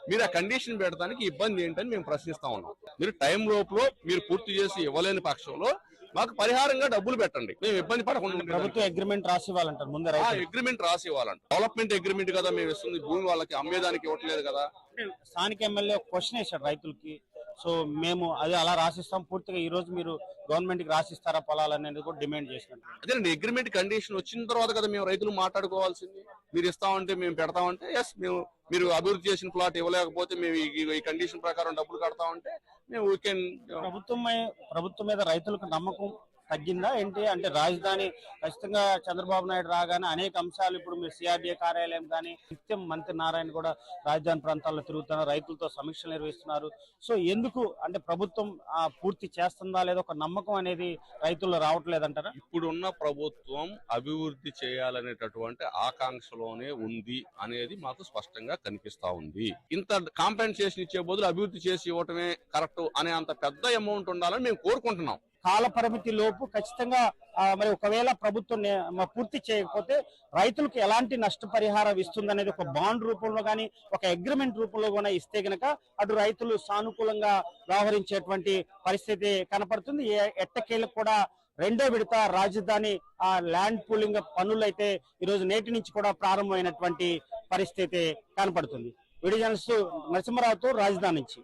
మీరు ఆ కండిషన్ పెట్టడానికి ఇబ్బంది ఏంటని మేము ప్రశ్నిస్తా ఉన్నాం. మీరు టైం లోపల మీరు పూర్తి చేసి ఇవ్వలేని పక్షంలో మాకు పరిహారంగా డబ్బులు పెట్టండి, మేము ఇబ్బంది పడకుండా. ప్రభుత్వం అగ్రిమెంట్ రాసి ఇవ్వాలంటారు, ముందు అగ్రిమెంట్ రాసి ఇవ్వాలంట. డెవలప్మెంట్ అగ్రిమెంట్ కదా మేము ఇస్తుంది, భూమి వాళ్ళకి అమ్మేదానికి ఇవ్వట్లేదు కదా. స్థానిక ఎమ్మెల్యే క్వశ్చన్ వేశాడు రైతులకి, సో మేము అది అలా రాసిస్తాం పూర్తిగా ఈ రోజు మీరు గవర్నమెంట్ కి రాసిస్తారా పొలాలు అనేది కూడా డిమాండ్ చేసినట్టు. అదేనండి, అగ్రిమెంట్ కండిషన్ వచ్చిన తర్వాత కదా మేము రైతులు మాట్లాడుకోవాల్సింది. మీరు ఇస్తామంటే మేము పెడతామంటే ఎస్, మేము మీరు అభివృద్ధి చేసిన ప్లాట్ ఇవ్వలేకపోతే మేము ఈ కండిషన్ ప్రకారం డబ్బులు కడతామంటే మేము ప్రభుత్వం మీద రైతులకు నమ్మకం తగ్గిందా ఏంటి? అంటే రాజధాని ఖచ్చితంగా చంద్రబాబు నాయుడు రాగానే అనేక అంశాలు ఇప్పుడు మీరు సిఆర్డీఏ కార్యాలయం కానీ నిత్యం మంత్రి నారాయణ కూడా రాజధాని ప్రాంతాల్లో తిరుగుతున్నారు, రైతులతో సమీక్షలు నిర్వహిస్తున్నారు. సో ఎందుకు అంటే ప్రభుత్వం పూర్తి చేస్తుందా లేదా ఒక నమ్మకం అనేది రైతుల్లో రావట్లేదంటారా? ఇప్పుడున్న ప్రభుత్వం అభివృద్ధి చేయాలనేటటువంటి ఆకాంక్షలోనే ఉంది అనేది మాకు స్పష్టంగా కనిపిస్తా ఉంది. ఇంత కాంపెన్సేషన్ ఇచ్చే బదులు అభివృద్ధి చేసి ఇవ్వటమే కరెక్ట్ అనే అంత పెద్ద అమౌంట్ ఉండాలని మేము కోరుకుంటున్నాం. కాల పరిమితి లోపు ఖచ్చితంగా మరి ఒకవేళ ప్రభుత్వం పూర్తి చేయకపోతే రైతులకు ఎలాంటి నష్టపరిహారం ఇస్తుందనేది ఒక బాండ్ రూపంలో కానీ ఒక అగ్రిమెంట్ రూపంలో కూడా ఇస్తే గనక అటు రైతులు సానుకూలంగా వ్యవహరించేటువంటి పరిస్థితి కనపడుతుంది. ఎట్టకేలకు కూడా రెండో విడత రాజధాని ల్యాండ్ పూలింగ్ పనులు అయితే ఈరోజు నేటి నుంచి కూడా ప్రారంభమైనటువంటి పరిస్థితి కనపడుతుంది. వీడియో జర్నలిస్ట్ నరసింహారావుతో రాజధాని నుంచి.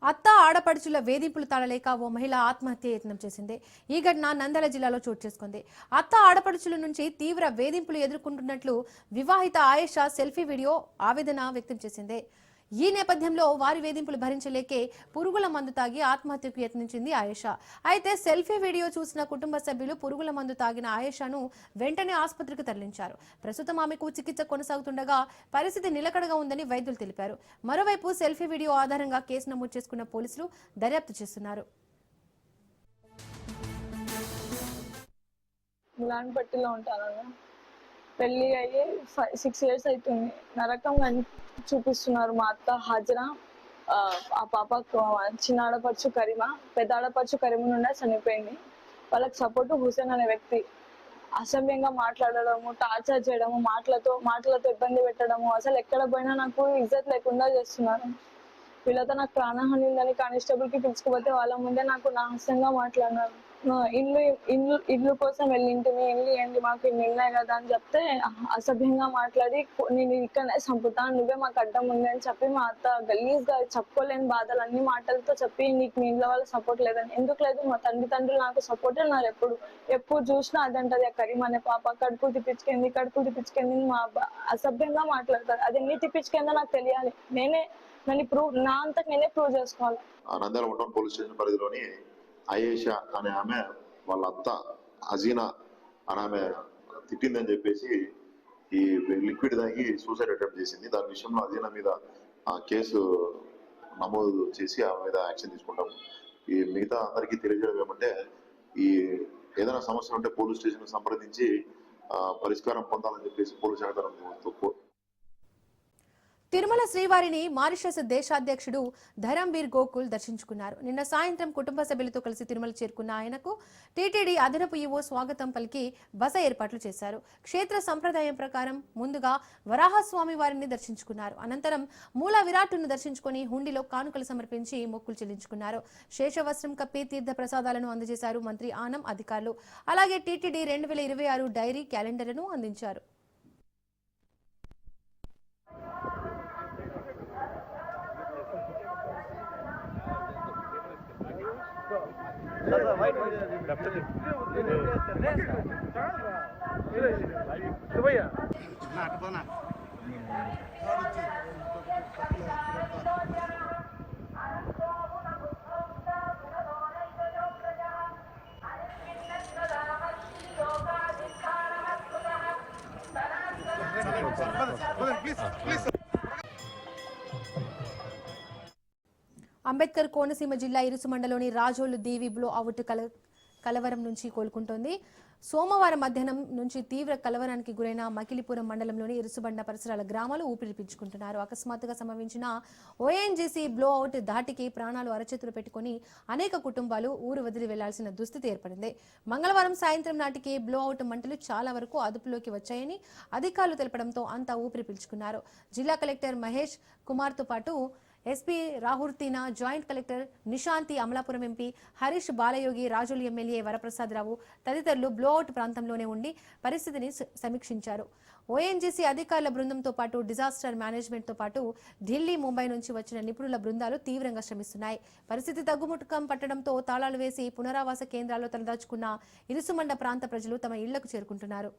అత్త ఆడపడుచుల వేధింపులు తాళలేక ఓ మహిళ ఆత్మహత్య యత్నం చేసింది. ఈ ఘటన నంద్యాల జిల్లాలో చోటు చేసుకుంది. అత్త ఆడపడుచుల నుంచి తీవ్ర వేధింపులు ఎదుర్కొంటున్నట్లు వివాహిత ఆయేషా సెల్ఫీ వీడియో ఆవేదన వ్యక్తం చేసింది. ఈ నేపథ్యంలో వారి వేధింపులు భరించలేకే పురుగుల మందు తాగి ఆత్మహత్యకు యత్నించింది ఆయేషా. అయితే సెల్ఫీ వీడియో చూసిన కుటుంబ సభ్యులు పురుగుల మందు తాగిన ఆయేషాను వెంటనే ఆసుపత్రికి తరలించారు. ప్రస్తుతం ఆమెకు చికిత్స కొనసాగుతుండగా పరిస్థితి నిలకడగా ఉందని వైద్యులు తెలిపారు. మరోవైపు సెల్ఫీ వీడియో ఆధారంగా కేసు నమోదు చేసుకున్న పోలీసులు దర్యాప్తు చేస్తున్నారు. పెళ్లి అయ్యి 6 years అవుతుంది. నరకంగా చూపిస్తున్నారు. మా అత్త హాజరా, ఆ పాప చిన్న ఆడపడుచు కరీమా, పెద్ద ఆడపడుచు కరీమా నుండి చనిపోయింది. వాళ్ళకి సపోర్టు హుసేన్ అనే వ్యక్తి. అసభ్యంగా మాట్లాడడము, టార్చర్ చేయడము, మాటలతో ఇబ్బంది పెట్టడము, అసలు ఎక్కడ పోయినా నాకు ఇజ్జత్ లేకుండా చేస్తున్నారు. వీళ్ళతో నాకు ప్రాణహాని ఉందని కానిస్టేబుల్ కి పిలుచుకుపోతే వాళ్ళ ముందే నాకు నాశనంగా మాట్లాడినారు. ఇల్లు కోసం వెళ్ళింటివి, ఇల్లు ఏంటి మాకు ఇన్ని ఉన్నాయి కదా అని చెప్తే అసభ్యంగా మాట్లాడి నేను ఇక్కడనే చంపుతాను, నువ్వే మాకు అడ్డం ఉంది అని చెప్పి మా అత్త గలీజ్గా చెప్పుకోలేని బాధలు అన్ని మాటలతో చెప్పి నీకు మీ ఇంట్లో వాళ్ళ సపోర్ట్ లేదని. ఎందుకు లేదు, మా తండ్రులు నాకు సపోర్ట్ ఉన్నారు. ఎప్పుడు చూసినా అదంటది కరీం అనే పాప కడుపులు తిప్పించుకుంది మా అసభ్యంగా మాట్లాడతారు. అది ఎన్ని తిప్పించుకుందో నాకు తెలియాలి. నా అంతకు నేనే ప్రూవ్ చేసుకోవాలి. నంద్యాల మండలం పోలీస్ స్టేషన్ పరిధిలోని అయేషా అనే ఆమె వాళ్ళ అత్త హజీనా అనే ఆమె తిట్టిందని చెప్పేసి ఈ లిక్విడ్ తాగి సూసైడ్ అటెంప్ట్ చేసింది. దాని విషయంలో హజీనా మీద కేసు నమోదు చేసి ఆమె మీద యాక్షన్ తీసుకుంటాము. ఈ మిగతా అందరికీ తెలియజేయడం ఏమంటే, ఈ ఏదైనా సమస్య ఉంటే పోలీస్ స్టేషన్ సంప్రదించి పరిష్కారం పొందాలని చెప్పేసి పోలీస్ శాఖ తిరుమల శ్రీవారిని మారిషస్ దేశాధ్యక్షుడు ధరంబీర్ గోకుల్ దర్శించుకున్నారు. నిన్న సాయంత్రం కుటుంబ సభ్యులతో కలిసి తిరుమల చేరుకున్న ఆయనకు టీటీడీ అదనపు ఈవో స్వాగతం పలికి బస ఏర్పాట్లు చేశారు. క్షేత్ర సంప్రదాయం ప్రకారం ముందుగా వరాహస్వామి వారిని దర్శించుకున్నారు. అనంతరం మూల విరాట్టును దర్శించుకుని హుండీలో కానుకలు సమర్పించి మొక్కులు చెల్లించుకున్నారు. శేషవస్త్రం కప్పి తీర్థ ప్రసాదాలను అందజేశారు మంత్రి ఆనం అధికారులు. అలాగే టీటీడీ 2026 డైరీ క్యాలెండర్ను అందించారు. అంబేద్కర్ కోనసీమ జిల్లా ఇరుసుమండలోని రాజోలు దేవి బ్లో అవుట్ కలవరం నుంచి కోలుకుంటోంది. సోమవారం మధ్యాహ్నం నుంచి తీవ్ర కలవరానికి గురైన మకిలిపురం మండలంలోని ఇరుసుబండ పరిసరాల గ్రామాలు ఊపిరి పీల్చుకుంటున్నారు. అకస్మాత్తుగా సంభవించిన ఓఎన్జీసీ బ్లో అవుట్ ధాటికి ప్రాణాలు అరచేతులు పెట్టుకుని అనేక కుటుంబాలు ఊరు వదిలి వెళ్లాల్సిన దుస్థితి ఏర్పడింది. మంగళవారం సాయంత్రం నాటికి బ్లో అవుట్ మంటలు చాలా వరకు అదుపులోకి వచ్చాయని అధికారులు తెలపడంతో అంతా ఊపిరి పీల్చుకున్నారు. జిల్లా కలెక్టర్ మహేష్ కుమార్తో పాటు ఎస్పీ రాహుర్తీనా, joint collector Nishanti, Amalapuram MP Harish Balayogi, Razole MLA Varaprasadarao తదితరులు బ్లోఅవుట్ ప్రాంతంలోనే ఉండి పరిస్థితిని సమీక్షించారు. ఓఎన్జీసీ అధికారుల బృందంతో పాటు డిజాస్టర్ మేనేజ్మెంట్తో పాటు ఢిల్లీ, ముంబై నుంచి వచ్చిన నిపుణుల బృందాలు తీవ్రంగా శ్రమిస్తున్నాయి. పరిస్థితి తగ్గుముఖం పట్టడంతో తాళాలు వేసి పునరావాస కేంద్రాల్లో తలదాచుకున్న ఇరుసుమండ ప్రాంత ప్రజలు తమ ఇళ్లకు చేరుకుంటున్నారు.